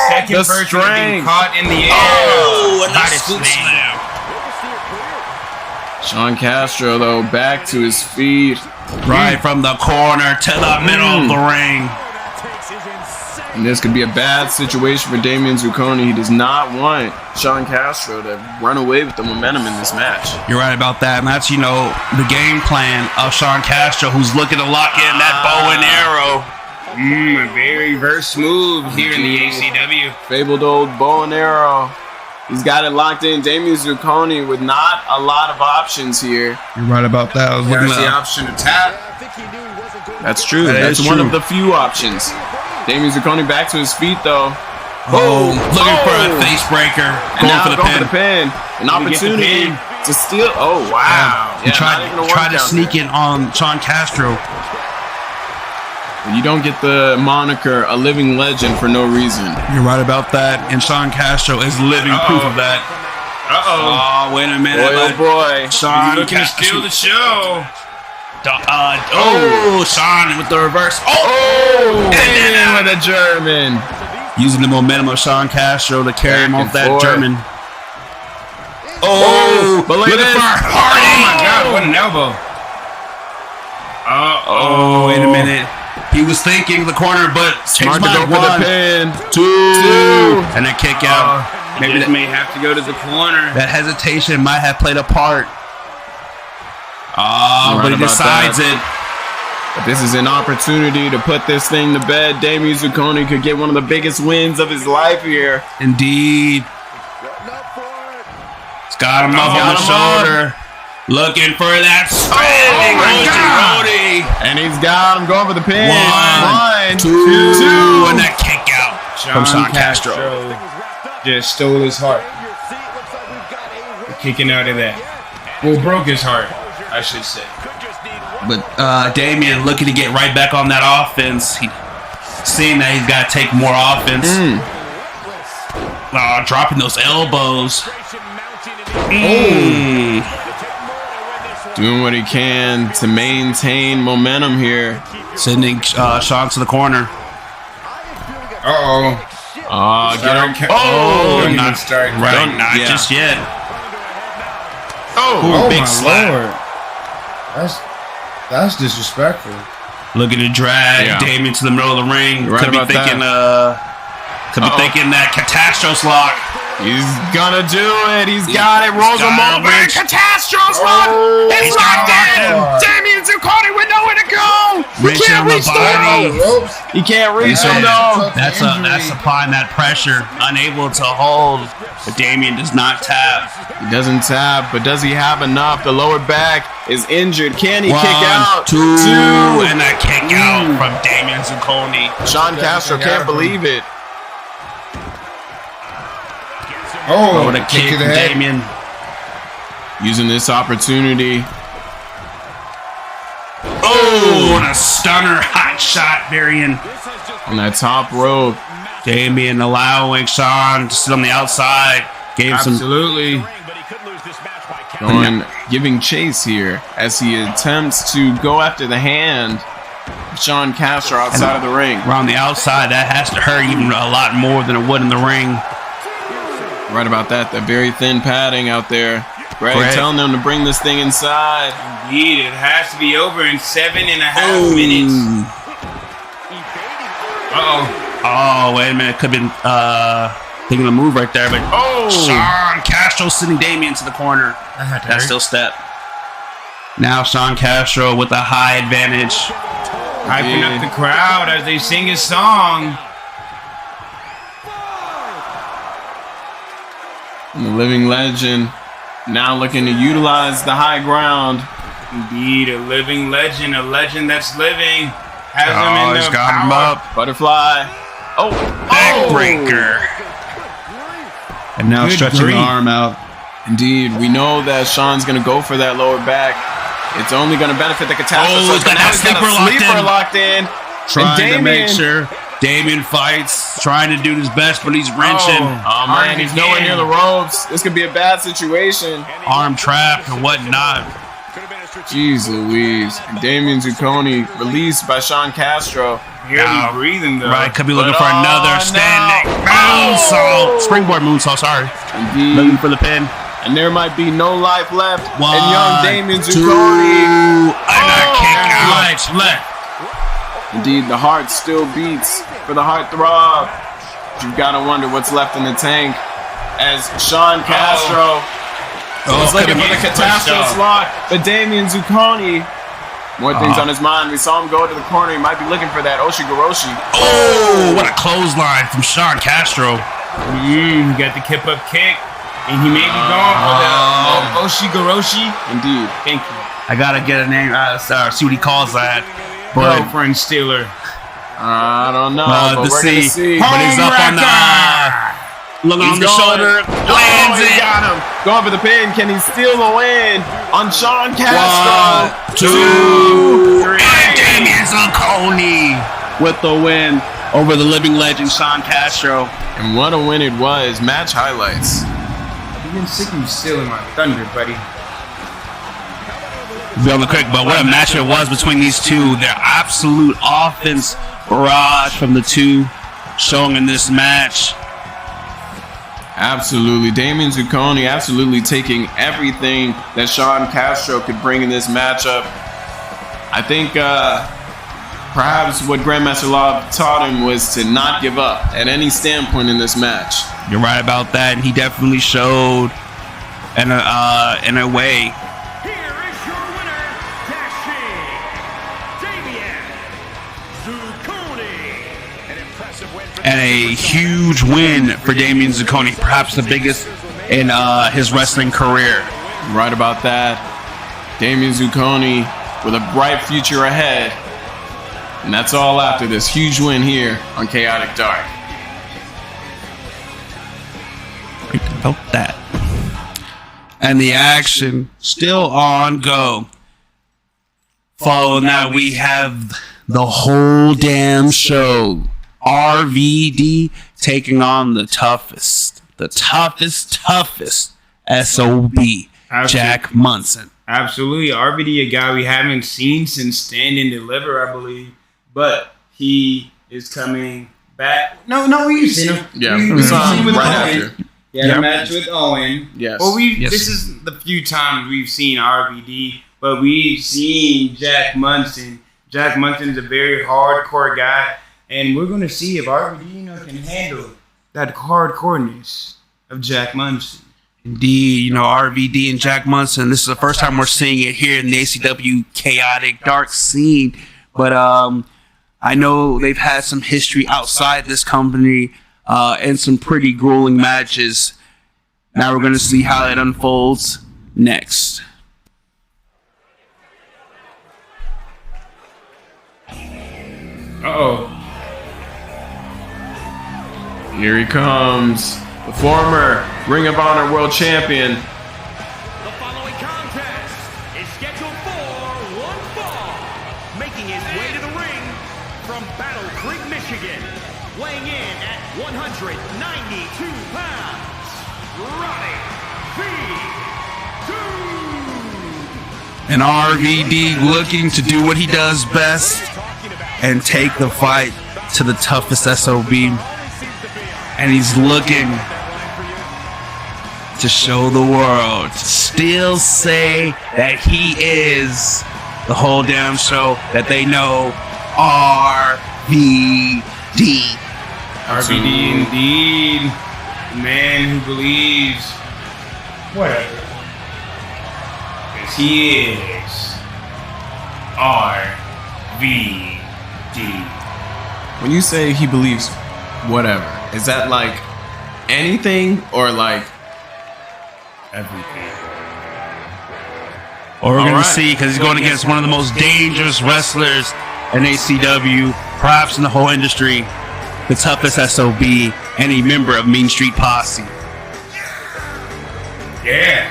Second the version strength. caught in the air. Oh, and that Body scoop slam. slam. Sean Castro, though, back to his feet. Right from the corner to the middle of the ring. And this could be a bad situation for Damien Zucconi. He does not want Sean Castro to run away with the momentum in this match. You're right about that. And that's, the game plan of Sean Castro, who's looking to lock in that bow and arrow. A very reverse move here in the ACW. Fabled old bow and arrow. He's got it locked in. Damien Zucconi with not a lot of options here. You're right about that. I was looking There's the at option to tap. That's true. That That's is one true. of the few options. Damien Zucconi back to his feet, though. looking for a face breaker. And Going now for the going pin. for the pin. An opportunity to steal. Oh, wow. He Yeah, not even a tried to one count sneak there. in on Sean Castro. You don't get the moniker a living legend for no reason. You're right about that. And Sean Castro is living proof of that. Uh-oh. Oh, wait a minute. Boy, oh boy. Sean Looking to Castro. steal the show. Sean with the reverse. Oh, And then Damien with a German. using the momentum of Sean Castro to carry him Back off and that forth. German. But look at looking this. for Hardy. Oh my God, what an elbow. Oh, wait a minute. He was thinking the corner, but Smart to changed go mind. for the 1, pin. 2, and a kick out. Maybe this may have to go to the corner. That hesitation might have played a part. You're But right he about decides that. But this is an opportunity to put this thing to bed. Damien Zucconi could get one of the biggest wins of his life here. it. Indeed. He's got him up on the Got him up. shoulder. Looking for that spinning roadie. And he's got him going for the pin. 1, 2, and that kick out from Sean Castro. Just stole his heart. Kicking out of that. Well, broke his heart, I should say. But Damien looking to get right back on that offense. Seeing that he's got to take more offense. Dropping those elbows. Doing what he can to maintain momentum here. Sending Sean to the corner. Uh-oh. Get him. Don't not even start. Right, not yeah. just yet. Oh, big my slap. Lord. That's disrespectful. Looking to drag Yeah. Damien to the middle of the ring. You're right Could be about thinking thinking that Catastrophe lock. He's gonna do it. He's got it. Rolls him got over. it. Catastrophe lock. It's He's got locked it in. locked in. Damien Zucconi with nowhere to go. He Wrench can't on the reach the body. ropes. He can't reach him though. That's applying that pressure. Unable to hold. But Damien does not tap. He doesn't tap, but does he have enough? The lower back is injured. Can he kick 1, out? 2, and that kick out from Damien Zucconi. Sean Castro can't believe it. Oh, What a kick to from the head. Damien. Using this opportunity. Oh, and a stunner hot shot, Varian. On that top rope. Damien allowing Sean to sit on the outside. Gave some. Absolutely. Giving chase here as he attempts to go after the hand of Sean Castro outside of the ring. Around the outside, that has to hurt even a lot more than it would in the ring. Right about that. That very thin padding out there. Greg Correct. telling them to bring this thing inside. Indeed, it has to be over in 7.5 minutes. Uh-oh. Oh, wait a minute. Could have been thinking of a move right there, but Sean Castro sending Damien to the corner. That's still step. Now Sean Castro with a high advantage. Hyping up the crowd as they sing his song. And the living legend now looking to utilize the high ground. Indeed, a living legend, a legend that's living. Has him in he's the got him power. up. Butterfly. Oh, Backbreaker. And now Good stretching grief. the arm out. Indeed, we know that Sean's gonna go for that lower back. It's only gonna benefit the catastrophe. Oh, so he's got now that he's got a sleeper locked locked in. in. And Trying to make Damien- sure Damien fights, trying to do his best, but he's wrenching. Oh man, he's nowhere near the ropes. This could be a bad situation. Arm trapped and whatnot. Jeez Louise. And Damien Zucconi released by Sean Castro. Barely breathing though. Right, could be looking But for another standing moonsault. Springboard moonsault, sorry. Indeed. Looking for the pin. And there might be no life left. One, and young Damien two, Zucconi. and a kick out. Left. Indeed, the heart still beats for the heartthrob. You've got to wonder what's left in the tank as Sean Castro is looking for the catastrophe lock. But Damien Zucconi, more things on his mind. We saw him go to the corner. He might be looking for that Oshigoroshi. Oh, what a clothesline from Sean Castro. He got the kip up kick, and he may be going for the Oshigoroshi. Indeed. Thank you. I gotta get a name. See what he calls that. But Girlfriend stealer. I don't know, to but we're going to see. But he's up on the looking on the shoulder. Lands he it. got him. Going for the pin. Can he steal the win on Sean Castro? 1, 2, 3. And Damien Zucconi with the win over the living legend Sean Castro. And what a win it was. Match highlights. You've been sick of stealing my thunder, buddy. Be on the quick, but what a match it was between these two. Their absolute offense barrage from the two showing in this match. Absolutely. Damien Zucconi absolutely taking everything that Sean Castro could bring in this matchup. I think perhaps what Grandmaster Law taught him was to not give up at any standpoint in this match. You're right about that, and he definitely showed in a way. Here is your winner, Dashing Damien Zucconi. An impressive win for And a huge win for Damien Zucconi, perhaps the biggest in his wrestling career. Right about that. Damien Zucconi with a bright future ahead. And that's all after this huge win here on Chaotic Dark. Right about that. And the action still on go. Following that, we have the whole damn show. RVD taking on the toughest SOB, Jack Munson. Absolutely. RVD, a guy we haven't seen since Stand and Deliver, I believe. But he is coming back. No, we've seen him. Yeah, We've we saw seen him with right Owen. after. He had Yep. a match with Owen. Yes. Well, Yes. this is the few times we've seen RVD, but we've seen Jack Munson. Jack Munson is a very hardcore guy, and we're going to see if RVD can handle that hardcoreness of Jack Munson. Indeed, RVD and Jack Munson. This is the first time we're seeing it here in the ACW Chaotic Dark scene. But I know they've had some history outside this company and some pretty grueling matches. Now we're going to see how it unfolds next. Uh-oh. Here he comes. The former Ring of Honor World Champion. The following contest is scheduled for one fall. Making his way to the ring from Battle Creek, Michigan. Weighing in at 192 pounds. Roddy V. And RVD looking to do what he does best and take the fight to the toughest SOB. And he's looking to show the world, to still say that he is the whole damn show that they know, RVD. RVD indeed. The man who believes whatever. Because he is RVD. When you say he believes whatever, is that like anything or like Everything. or we're All going right. to see, because he's going against one of the most dangerous wrestlers in ACW, perhaps in the whole industry, the toughest SOB, and a member of Mean Street Posse. Yeah.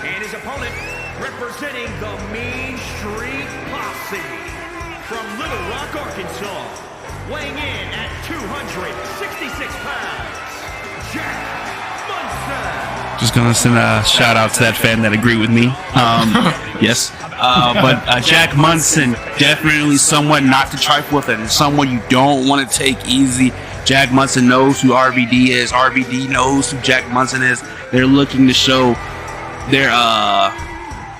And his opponent, representing the Mean Street Posse, from Little Rock, Arkansas, weighing in at 266 pounds, Jack Munson. Just gonna send a shout out to that fan that agreed with me. Yes, but Jack Munson, definitely someone not to trifle with, and someone you don't want to take easy. Jack Munson knows who RVD is. RVD knows who Jack Munson is. They're looking to show their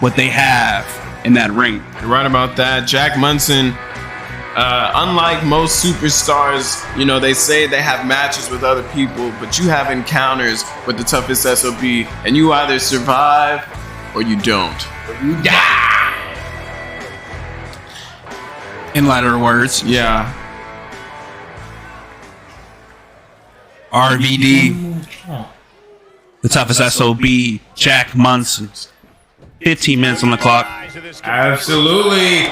what they have in that ring. You're right about that. Jack Munson, unlike most superstars, you know, they say they have matches with other people, but you have encounters with the toughest SOB, and you either survive or you don't. You die. In lighter words, Yeah. RVD, the toughest SOB, Jack Munson. 15 minutes on the clock. Absolutely.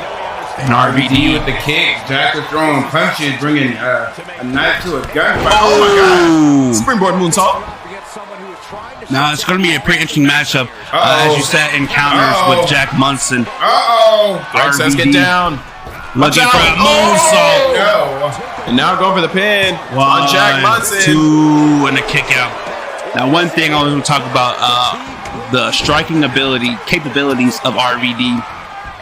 And RVD with the kicks. Jack was throwing punches, bringing a knife to a gunfight. Oh my God! Springboard moonsault. Now it's going to be a pretty interesting matchup. As you said, encounters with Jack Munson. Greg says get down. Looking Watch for out. a moonsault. No. And now going for the pin on Jack Munson. 2, and a kick out. Now, one thing I was going to talk about, the striking capabilities of RVD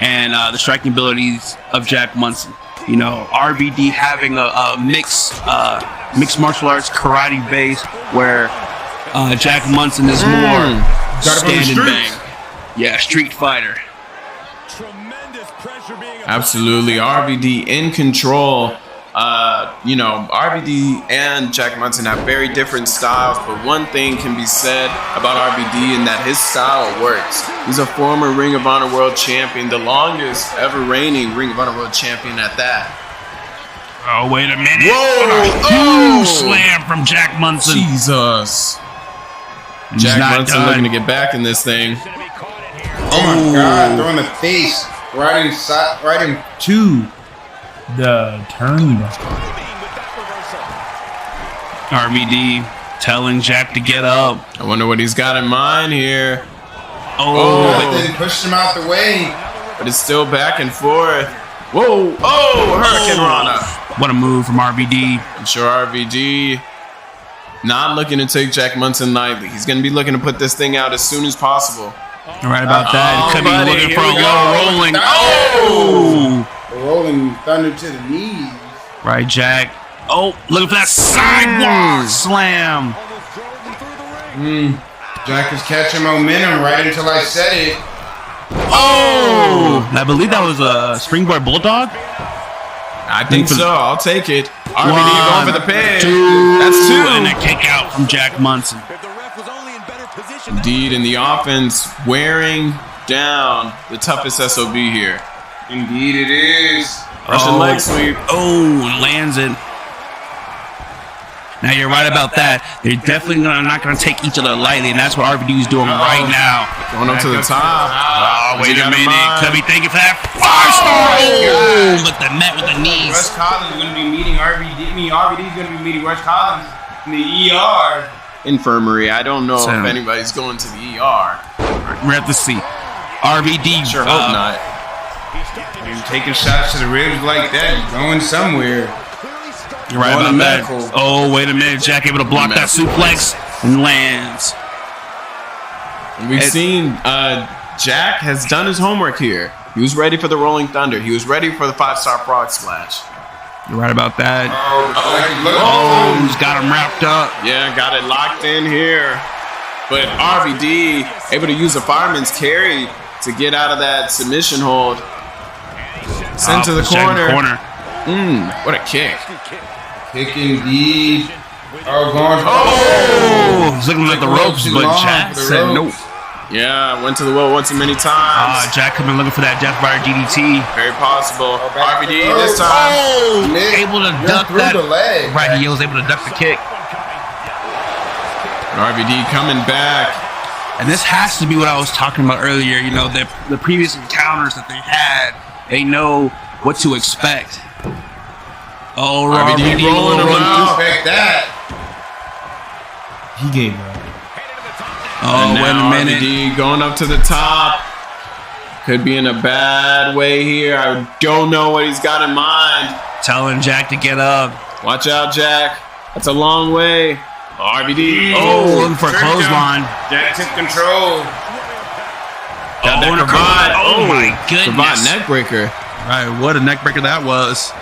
and the striking abilities of Jack Munson. You know, RVD having a mixed martial arts karate base, where Jack Munson is more stand and bang. Yeah, street fighter. Absolutely, RVD in control. You know, RVD and Jack Munson have very different styles, but one thing can be said about RVD, and that his style works. He's a former Ring of Honor World Champion, the longest ever reigning Ring of Honor World Champion at that. Oh, wait a minute. Whoa! Huge slam from Jack Munson. Jesus. He's Jack not Munson done. looking to get back in this thing. Oh my God! Throwing the face right into the turnbuckle. RVD telling Jack to get up. I wonder what he's got in mind here. But then pushed him out the way. But it's still back and forth. Whoa! Oh! Hurricane Rana. What a move from RVD. I'm sure RVD not looking to take Jack Munson lightly. He's going to be looking to put this thing out as soon as possible. Right about that. Could be buddy, looking here for a we go. low rolling. Oh! The rolling thunder to the knees. Right, Jack. Oh, looking for that sidewalk slam. Jack was catching momentum right until I said it. Oh! I believe that was a springboard bulldog. I think so. I'll take it. RVD going for the pin. 2, That's 2. and a kick out from Jack Munson. Indeed, in the offense, wearing down the toughest SOB here. Indeed, it is. Russian leg sweep. Oh, lands it. Now you're right about that. They're definitely not going to take each other lightly, and that's what RVD is doing right now. Going up to the top. Oh, wait a got in minute. mind? Could be thinking for that 5-star. Oh, look, the net with the knees. Rush Collins is going to be meeting RVD. RVD is going to be meeting Rush Collins in the ER. Infirmary. I don't know So- if anybody's going to the ER. We're at the C. RVD. Sure hope not. You're taking shots to the ribs like that. You're going somewhere. You're right Going about that. medical. Oh, wait a minute. Jack able to block that suplex and lands. And we've seen Jack has done his homework here. He was ready for the Rolling Thunder. He was ready for the 5-star frog splash. You're right about that. Oh, He's got him wrapped up. Yeah, got it locked in here. But RVD able to use a fireman's carry to get out of that submission hold. Sent to the Jack in corner. What a kick. kick indeed. Oh, going. Oh, he's looking at the ropes, Too but long Jack for the said nope. ropes. Yeah, went to the well once too many times. Jack coming looking for that Death Fire DDT. Very possible. back to RVD the this ropes. time. Able to Went duck through that. the leg. Right, he was able to duck the kick. RVD coming back. And this has to be what I was talking about earlier. You know, the previous encounters that they had, they know what to expect. Oh, RVD rolling around. Expect that. He gave up. Oh, And wait a now minute. RVD going up to the top. Could be in a bad way here. I don't know what he's got in mind. Telling Jack to get up. Watch out, Jack. That's a long way. RVD. Oh, looking for a clothesline. Jack took control. Got that and a cravat. Oh my goodness. Cravat neck breaker. Right, what a neck breaker that was.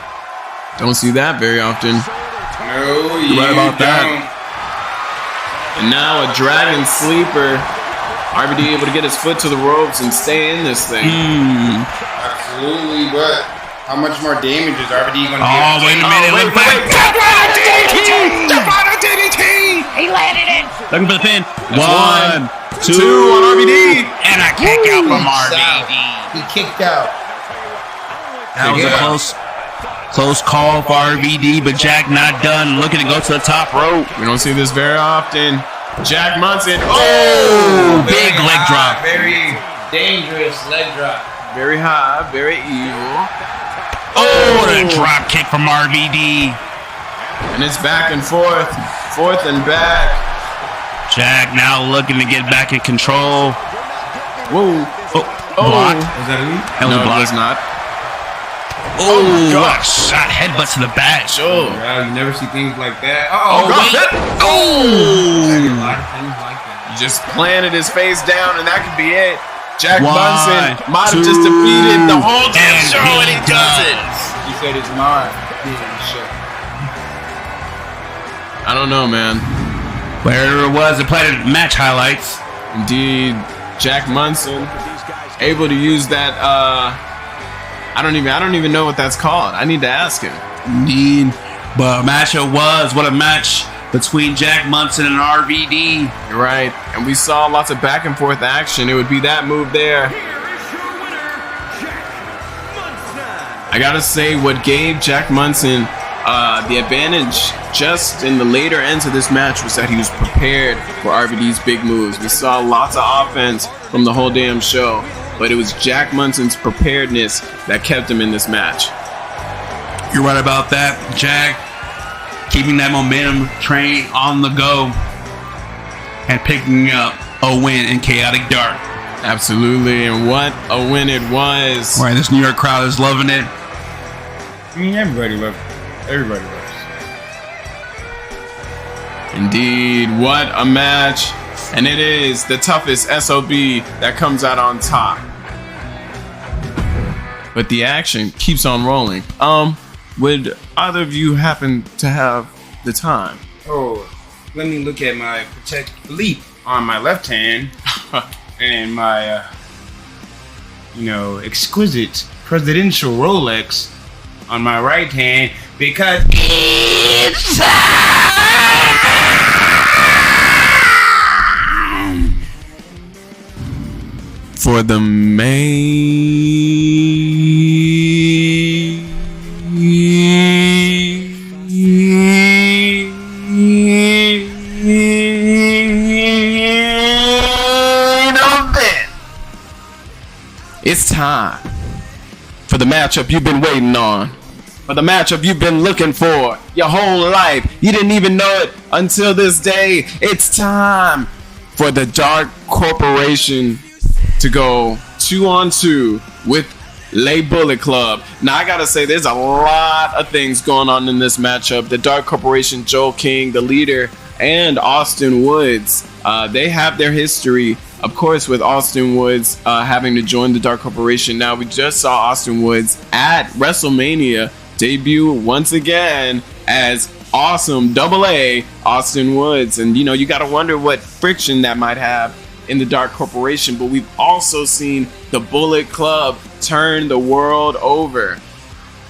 Don't see that very often. No, You're right about that. And now a dragon sleeper. RVD able to get his foot to the ropes and stay in this thing. Absolutely, but how much more damage is RVD going to get? Oh, wait a minute. wait, Look back. He landed it. Looking for the pin. One, 2 on RVD. And a kick out from Kicked out. RVD. He kicked out. That was a close call for RVD, but Jack not done. Looking to go to the top rope. We don't see this very often. Jack Munson. Oh, big leg high, drop. Very dangerous leg drop. Very high, very evil. Oh, the drop kick from RVD. And it's back and forth. Forth and back. Jack now looking to get back in control. Whoa. Oh, block. Was that a lead? That was No, it block. was not. Oh, God. what a shot. Headbutt to the back. Oh. Wow, you never see things like that. Oh, God. God. Oh. A lot of things like that. Just planted his face down, and that could be it. Jack One, Munson might have two, just defeated the whole damn and show, and he he does it. He said it's not being shit. I don't know, man. Where it was, it played match highlights. Indeed, Jack Munson able to use that. I don't even know what that's called. I need to ask him. Indeed. But a match it was. What a match between Jack Munson and RVD. You're right, and we saw lots of back and forth action. It would be that move there. I gotta say, what gave Jack Munson the advantage just in the later ends of this match was that he was prepared for RVD's big moves. We saw lots of offense from the whole damn show, but it was Jack Munson's preparedness that kept him in this match. You're right about that, Jack. Keeping that momentum train on the go and picking up a win in Chaotic Dark. Absolutely, and what a win it was. Right, this New York crowd is loving it. I mean, everybody loves. Everybody loves. Indeed, what a match. And it is the toughest SOB that comes out on top. But the action keeps on rolling. Would either of you happen to have the time? Oh, let me look at my Protect Leap on my left hand and my, exquisite presidential Rolex on my right hand because it's time For the It's time for the matchup you've been waiting on. For the matchup you've been looking for your whole life. You didn't even know it until this day. It's time for the Dark Corporation to go 2-on-2 with Le Bullet Club. Now I gotta say, there's a lot of things going on in this matchup. The Dark Corporation, Joel King, the leader, and Austin Woods, they have their history, of course, with Austin Woods having to join the Dark Corporation. Now we just saw Austin Woods at WrestleMania debut once again as awesome AA Austin Woods, and you gotta wonder what friction that might have in the Dark Corporation. But we've also seen the Bullet Club turn the world over.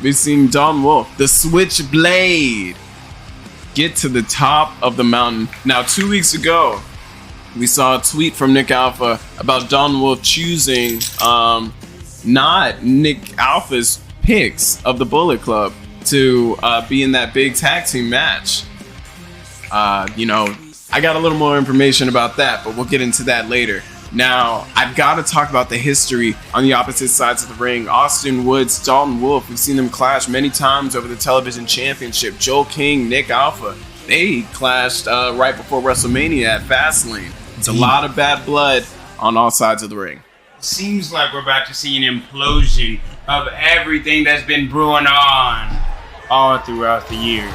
We've seen Don Wolf, the Switchblade, get to the top of the mountain. Now 2 weeks ago we saw a tweet from Nick Alpha about Don Wolf choosing not Nick Alpha's picks of the Bullet Club to be in that big tag team match. I I got a little more information about that, but we'll get into that later. Now, I've got to talk about the history on the opposite sides of the ring. Austin Woods, Dalton Wolf, we've seen them clash many times over the television championship. Joel King, Nick Alpha, they clashed right before WrestleMania at Fastlane. It's a lot of bad blood on all sides of the ring. Seems like we're about to see an implosion of everything that's been brewing on all throughout the year.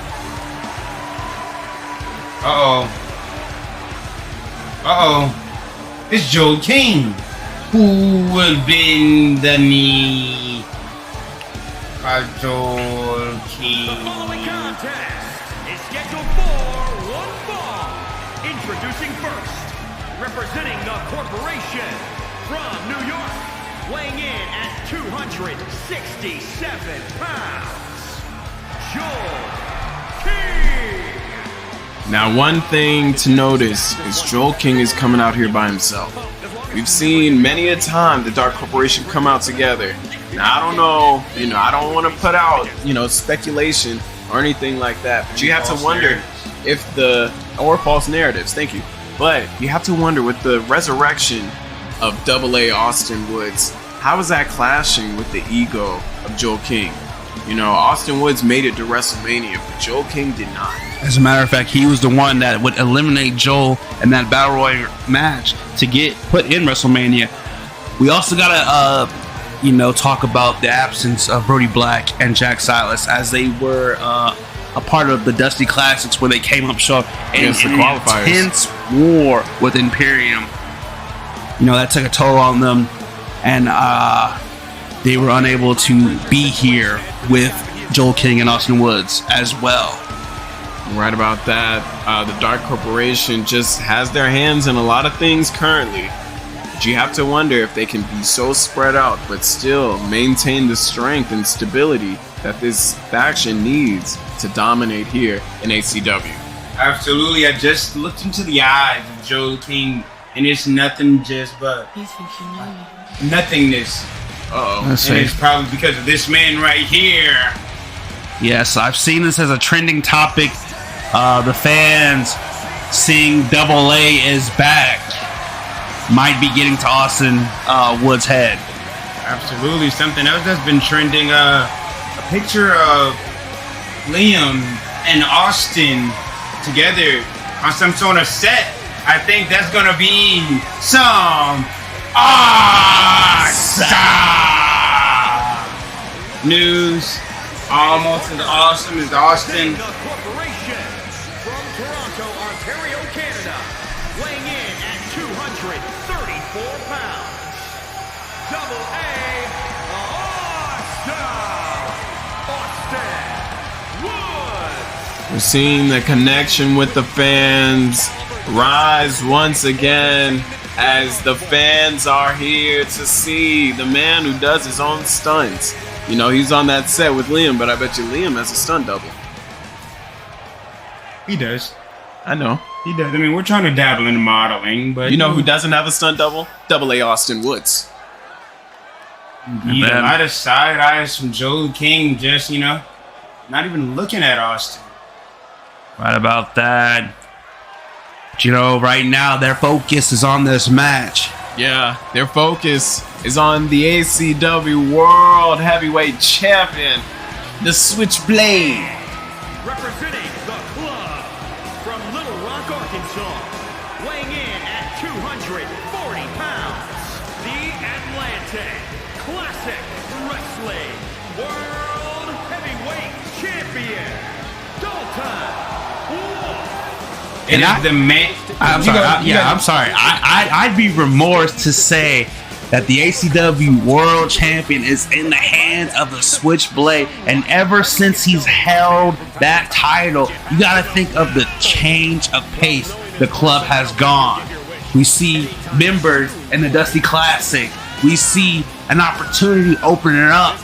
It's Joel King, who will bend the knee. Joel King. The following contest is scheduled for one fall. Introducing first, representing the corporation from New York, weighing in at 267 pounds, Joel King. Now, one thing to notice is Joel King is coming out here by himself. We've seen many a time the Dark Corporation come out together. Now, I don't know, I don't want to put out, speculation or anything like that, but you have to wonder if or false narratives, thank you. But you have to wonder with the resurrection of AA Austin Woods, how is that clashing with the ego of Joel King? Austin Woods made it to WrestleMania, but Joel King did not. As a matter of fact, he was the one that would eliminate Joel in that Battle Royal match to get put in WrestleMania. We also gotta, talk about the absence of Brody Black and Jack Silas, as they were a part of the Dusty Classics, where they came up short in an intense war with Imperium. That took a toll on them, and they were unable to be here with Joel King and Austin Woods as well. Right about that. The Dark Corporation just has their hands in a lot of things currently. But you have to wonder if they can be so spread out but still maintain the strength and stability that this faction needs to dominate here in ACW. Absolutely. I just looked into the eyes of Joel King, and it's nothing but nothingness. And it's probably because of this man right here. Yes, I've seen this as a trending topic. The fans seeing AA is back might be getting to Austin Woods' head. Absolutely. Something else that's been trending, a picture of Liam and Austin together on some sort of set. I think that's gonna be some awesome news. Almost as awesome as Austin. The corporation from Toronto, Ontario, Canada, weighing in at 234 pounds. AA Austin Woods. We're seeing the connection with the fans rise once again, as the fans are here to see the man who does his own stunts. He's on that set with Liam, but I bet you Liam has a stunt double. He does. I know. He does. I mean, we're trying to dabble in modeling, but... You know who doesn't have a stunt double? AA Austin Woods. Indeed, a lot of side eyes from Joel King, just, not even looking at Austin. Right about that. But, right now, their focus is on this match. Yeah, their focus is on the ACW World Heavyweight Champion, the Switchblade. Representing the club from Little Rock, Arkansas, weighing in at 240 pounds, the Atlantic Classic Wrestling World Heavyweight Champion, Dalton Wolf. And the man... I'm sorry. I'd be remorse to say that the ACW World Champion is in the hands of the Switchblade, and ever since he's held that title, you gotta think of the change of pace the club has gone. We see members in the Dusty Classic. We see an opportunity opening up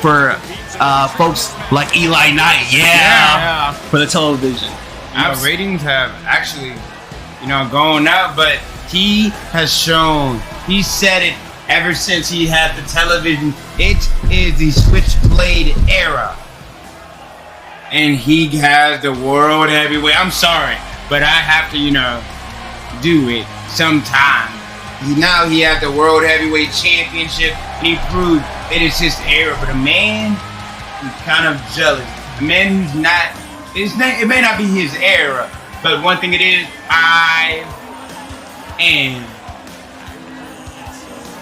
for folks like Eli Knight, for the television. Our ratings have actually going up, but he has shown, he said it ever since he had the television, it is the Switchblade era. And he has the World Heavyweight. I'm sorry, but I have to, do it sometime. Now he has the World Heavyweight Championship, and he proved it is his era. But a man who's kind of jealous, a man who's not, it may not be his era, but one thing it is, I am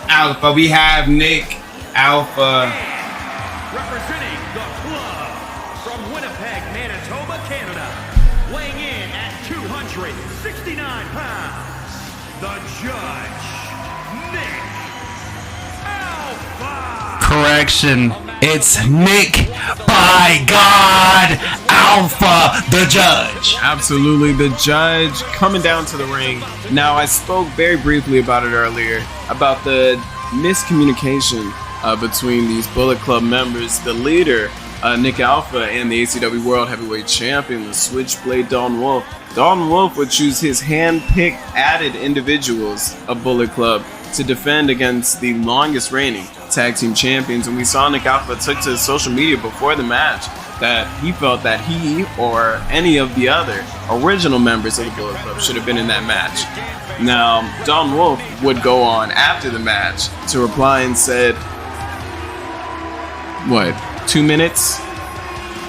Alpha. We have Nick Alpha. Representing the club from Winnipeg, Manitoba, Canada, weighing in at 269 pounds, the judge, Nick Alpha. Correction. It's Nick, by God, Alpha, the judge. Absolutely, the judge coming down to the ring. Now, I spoke very briefly about it earlier, about the miscommunication between these Bullet Club members, the leader, Nick Alpha, and the ACW World Heavyweight Champion, the Switchblade Don Wolf. Don Wolf would choose his hand-picked added individuals of Bullet Club to defend against the longest reigning tag team champions, and we saw Nick Alpha took to social media before the match that he felt that he or any of the other original members of the Bullet Club should have been in that match. Now, Don Wolf would go on after the match to reply and said, 2 minutes?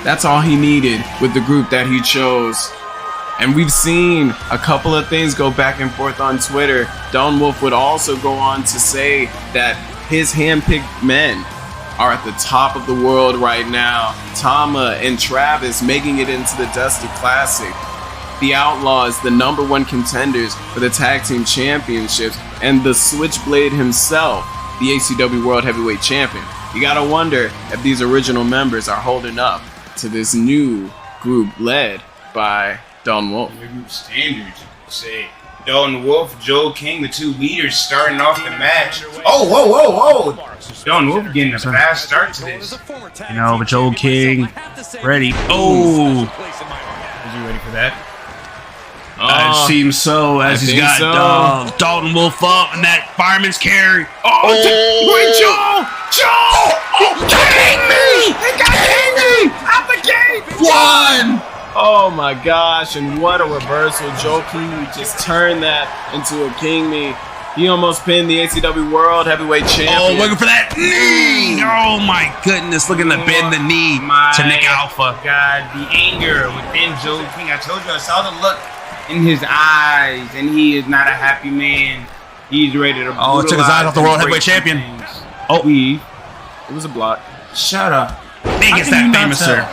That's all he needed with the group that he chose. And we've seen a couple of things go back and forth on Twitter. Don Wolf would also go on to say that his handpicked men are at the top of the world right now. Tama and Travis making it into the Dusty Classic. The Outlaws, the #1 contenders for the Tag Team Championships. And the Switchblade himself, the ACW World Heavyweight Champion. You gotta wonder if these original members are holding up to this new group led by Don Wolf. The group standards, say. Don Wolf, Joe King, the two leaders starting off the match. Oh, whoa. Don Wolf getting a fast start to this. But Joe King, ready. Oh! Is you ready for that? It seems so, as he's got Dalton Wolf up and that fireman's carry. Wait, Joe! King me! They got King me! Out the gate! One! Oh my gosh, and what a reversal. Joe King just turned that into a King Me. He almost pinned the ACW World Heavyweight Champion. Oh, looking for that knee! Oh my goodness, looking to bend the knee to Nick Alpha. God, the anger within Joe King. I told you, I saw the look in his eyes, and he is not a happy man. He's ready to it took his eyes off the World Heavyweight Champion. It was a block. Shut up. Big is that famous, sir.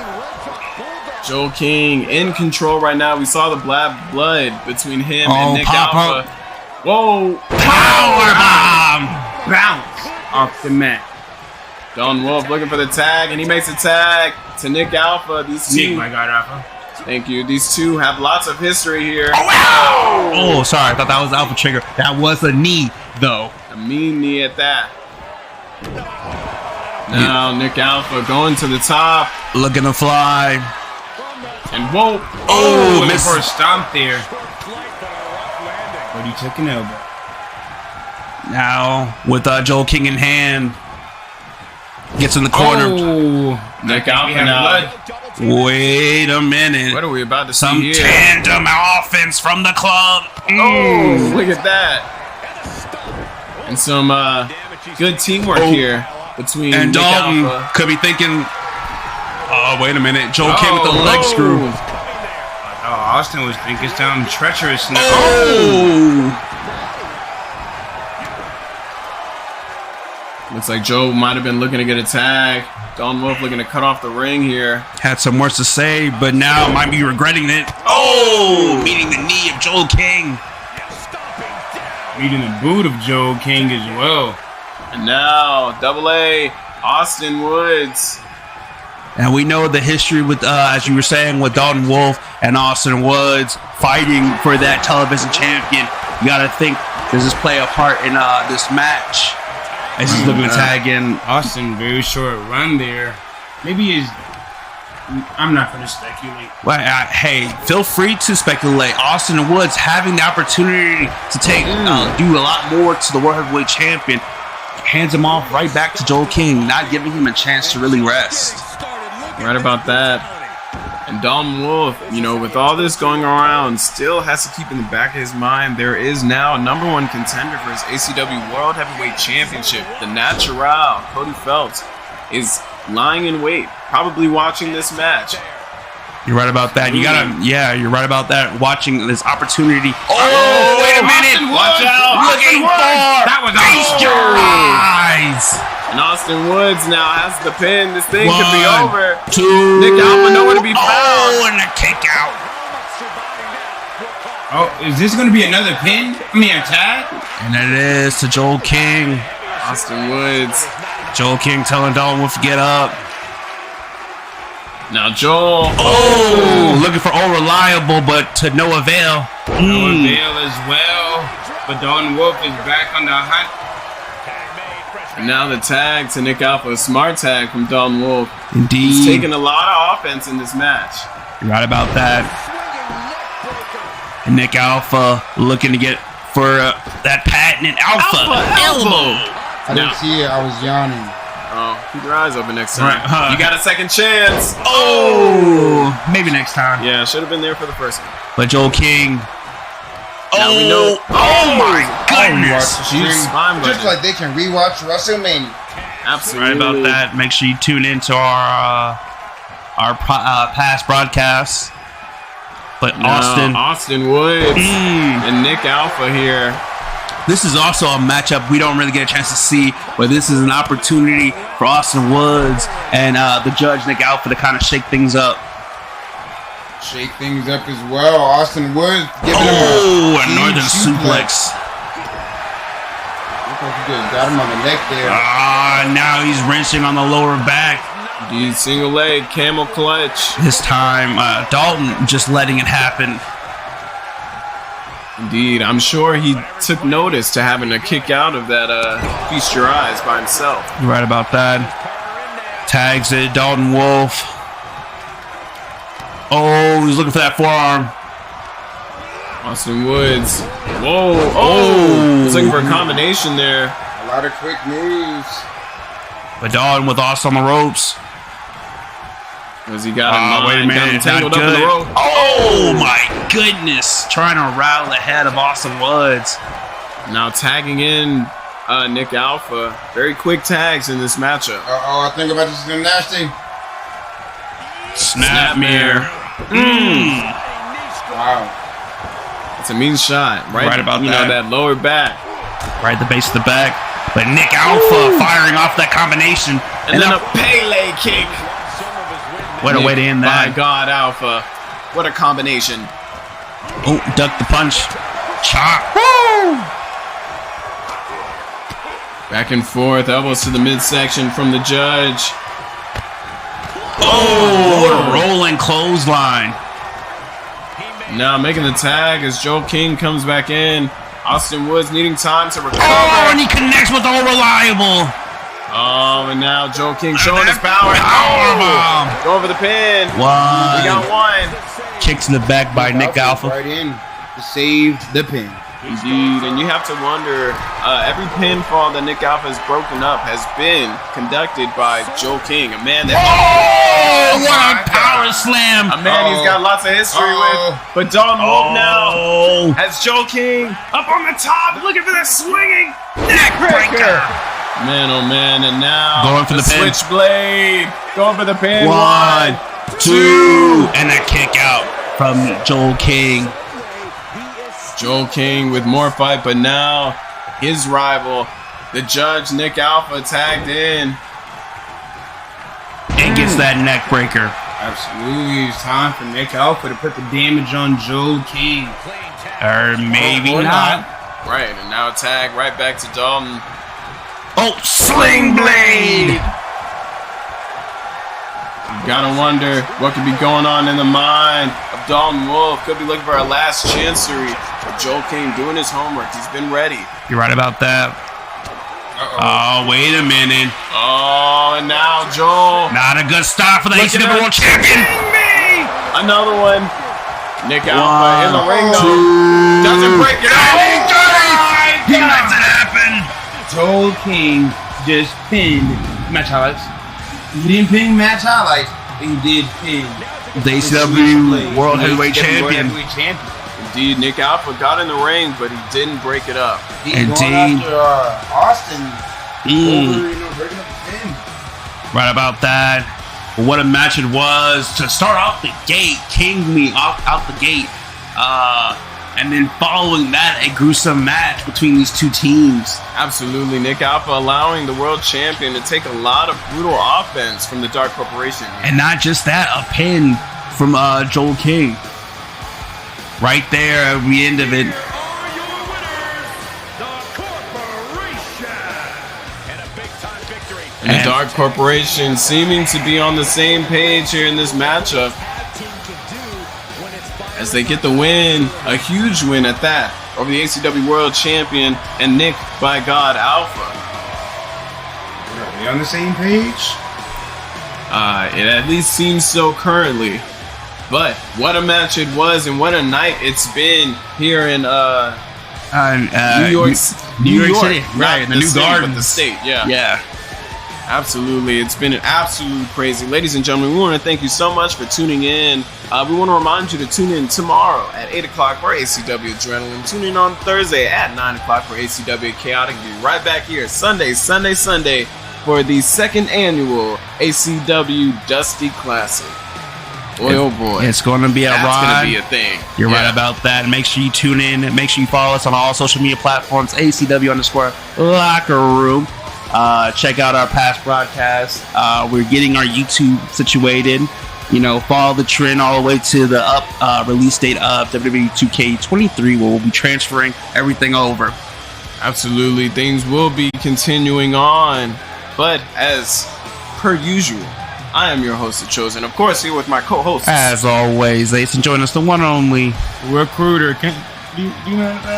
Joe King in control right now. We saw the black blood between him and Nick Alpha. Whoa! Powerbomb! Bounce off the mat. Don Wolf looking for the tag, and he makes a tag to Nick Alpha. These two, Nick, my God, Alpha. Thank you. These two have lots of history here. Oh, sorry. I thought that was Alpha Trigger. That was a knee, though. A mean knee at that. Now Nick Alpha going to the top. Looking to fly. And whoa. Oh, missed for a stomp there. But he took an elbow. Now, with Joel King in hand, gets in the corner. Oh, Nick Alpha now. Wait a minute. What are we about to see Some here? tandem offense from the club. Oh, look at that. And some good teamwork here between and Nick Dalton Alpha. could be thinking, oh, wait a minute. Joel King with the leg screw. Oh, Austin was thinking something treacherous now. Oh! Looks like Joe might have been looking to get a tag. Don Wolf looking to cut off the ring here. Had some words to say, but now might be regretting it. Oh! Meeting the knee of Joel King. Meeting the boot of Joel King as well. And now, Double A, Austin Woods. And we know the history with, as you were saying, with Dalton Wolf and Austin Woods fighting for that television champion. You got to think, does this play a part in this match? As he's looking to tag in. Austin, very short run there. Maybe I'm not going to speculate. Well, hey, feel free to speculate. Austin Woods having the opportunity to take, do a lot more to the World Heavyweight Champion. Hands him off right back to Joel King, not giving him a chance to really rest. Right about that. And Dalton Wolf, with all this going around, still has to keep in the back of his mind there is now a number one contender for his ACW World Heavyweight Championship. The Natural, Cody Phelps, is lying in wait, probably watching this match. You're right about that. You're right about that. Watching this opportunity. Oh, wait a minute. Watch out. Looking for. That was Feast your eyes. And Austin Woods now has the pin. This thing could be 1, over. 2. Nick Alpha nowhere to be found. Oh, and a kick out. Oh, is this going to be another pin? A tag? And it is to Joel King. Austin Woods. Joel King telling Dalton Wolf to get up. Now Joel. Looking for Reliable, but to no avail. No avail as well. But Dalton Wolf is back on the hunt. And now the tag to Nick Alpha. A smart tag from Dalton Wolf. Indeed. He's taking a lot of offense in this match. You're right about that. And Nick Alpha looking to get for that patented Alpha elbow. I didn't see it. I was yawning. Oh, keep your eyes open next time. Right, You got a second chance. Maybe next time. Yeah, should have been there for the first one. But Joel King. Now we know. Oh my goodness. Jeez, spine Just budget. like they can rewatch WrestleMania. Absolutely. Right about that. Make sure you tune into our past broadcasts. But Now, Austin Woods Mm. and Nick Alpha here. This is also a matchup we don't really get a chance to see, but this is an opportunity for Austin Woods and the judge Nick Alpha to kind of shake things up. Shake things up as well. Austin Woods giving him a Northern huge suplex. Looks like he just got him on the neck there. Now he's wrenching on the lower back. The single leg camel clutch. This time, Dalton just letting it happen. Indeed, I'm sure he took notice to having to kick out of that Feast Your Eyes by himself. You're right about that. Tags it, Dalton Wolf. Oh, he's looking for that forearm. Austin Woods. Whoa. He's looking for a combination there. A lot of quick moves. But Dalton with Austin on the ropes. As he got him Wait a minute, got him it's tangled not up in the good. rope. Oh my goodness. Trying to rattle the head of Austin Woods. Now tagging in Nick Alpha. Very quick tags in this matchup. I think about this is nasty. Snapmare. Wow. It's a mean shot. Right about that lower back. Right at the base of the back. But Nick Alpha firing off that combination. And then a Pele kick. What a way to end that. My God, Alpha. What a combination. Oh, duck the punch. Chop. Back and forth. Elbows to the midsection from the judge. What a rolling clothesline. Now making the tag as Joel King comes back in. Austin Woods needing time to recover. And he connects with Reliable. And now Joel King showing his power. Powerbomb. Go over the pin. We got one. Kicks in the back by Nick Alpha. Right in to save the pin. Indeed, and you have to wonder, every pinfall that Nick Alpha has broken up has been conducted by Joel King, a man that... What a power slam. A man he's got lots of history with. But Dalton Wolf now has Joel King up on the top, looking for that swinging neck breaker. Man, oh man, and now going for the pin. Switchblade. Going for the pin. 1, 2, and a kick out from Joel King. Joel King with more fight, but now his rival, the judge Nick Alpha, tagged in. And gets that neck breaker. Absolutely. It's time for Nick Alpha to put the damage on Joel King. Or maybe Or not. Right, and now a tag right back to Dalton. Sling blade. You gotta wonder what could be going on in the mind of Dalton Wolf. Could be looking for a last chancery. But Joel King doing his homework. He's been ready. You're right about that. Wait a minute. And now Joel. Not a good start for the ACW World Champion. Another one. Nick Alpha in the ring though. Doesn't break it out. He lets it happen. Joel King just pinned match highlights. He didn't pin match highlights, but he did pin The ACW World Heavyweight Champion. Indeed, Nick Alpha got in the ring, but he didn't break it up. Going after Austin. Over, breaking up the pin. Right about that. What a match it was to start off the gate. King me out the gate. And then following that, a gruesome match between these two teams. Absolutely. Nick Alpha allowing the world champion to take a lot of brutal offense from the Dark Corporation. And not just that, a pin from Joel King. Right there at the end of it. Here are your winners, the Corporation. And a big-time victory. And the Dark Corporation seeming to be on the same page here in this matchup as they get the win, a huge win at that, over the ACW World Champion and Nick by God Alpha. Are we on the same page? It at least seems so currently. But what a match it was, and what a night it's been here in New York City, right? Not The New city, Garden, but the state. Yeah. Yeah. Absolutely. It's been an absolute crazy. Ladies and gentlemen, we want to thank you so much for tuning in. We want to remind you to tune in tomorrow at 8 o'clock for ACW Adrenaline. Tune in on Thursday at 9 o'clock for ACW Chaotic. Be right back here Sunday for the second annual ACW Dusty Classic. Boy, oh boy. It's going to be a That's ride. going to be a thing. You're right about that. Make sure you tune in. Make sure you follow us on all social media platforms, ACW_Locker Room. Check out our past broadcasts. We're getting our YouTube situated. Follow the trend all the way to the release date of WWE 2K23, where we'll be transferring everything over. Absolutely. Things will be continuing on. But as per usual, I am your host, The Chosen. Of course, here with my co-host. As always, ladies and join us, the one and only Recruiter. Do you know that?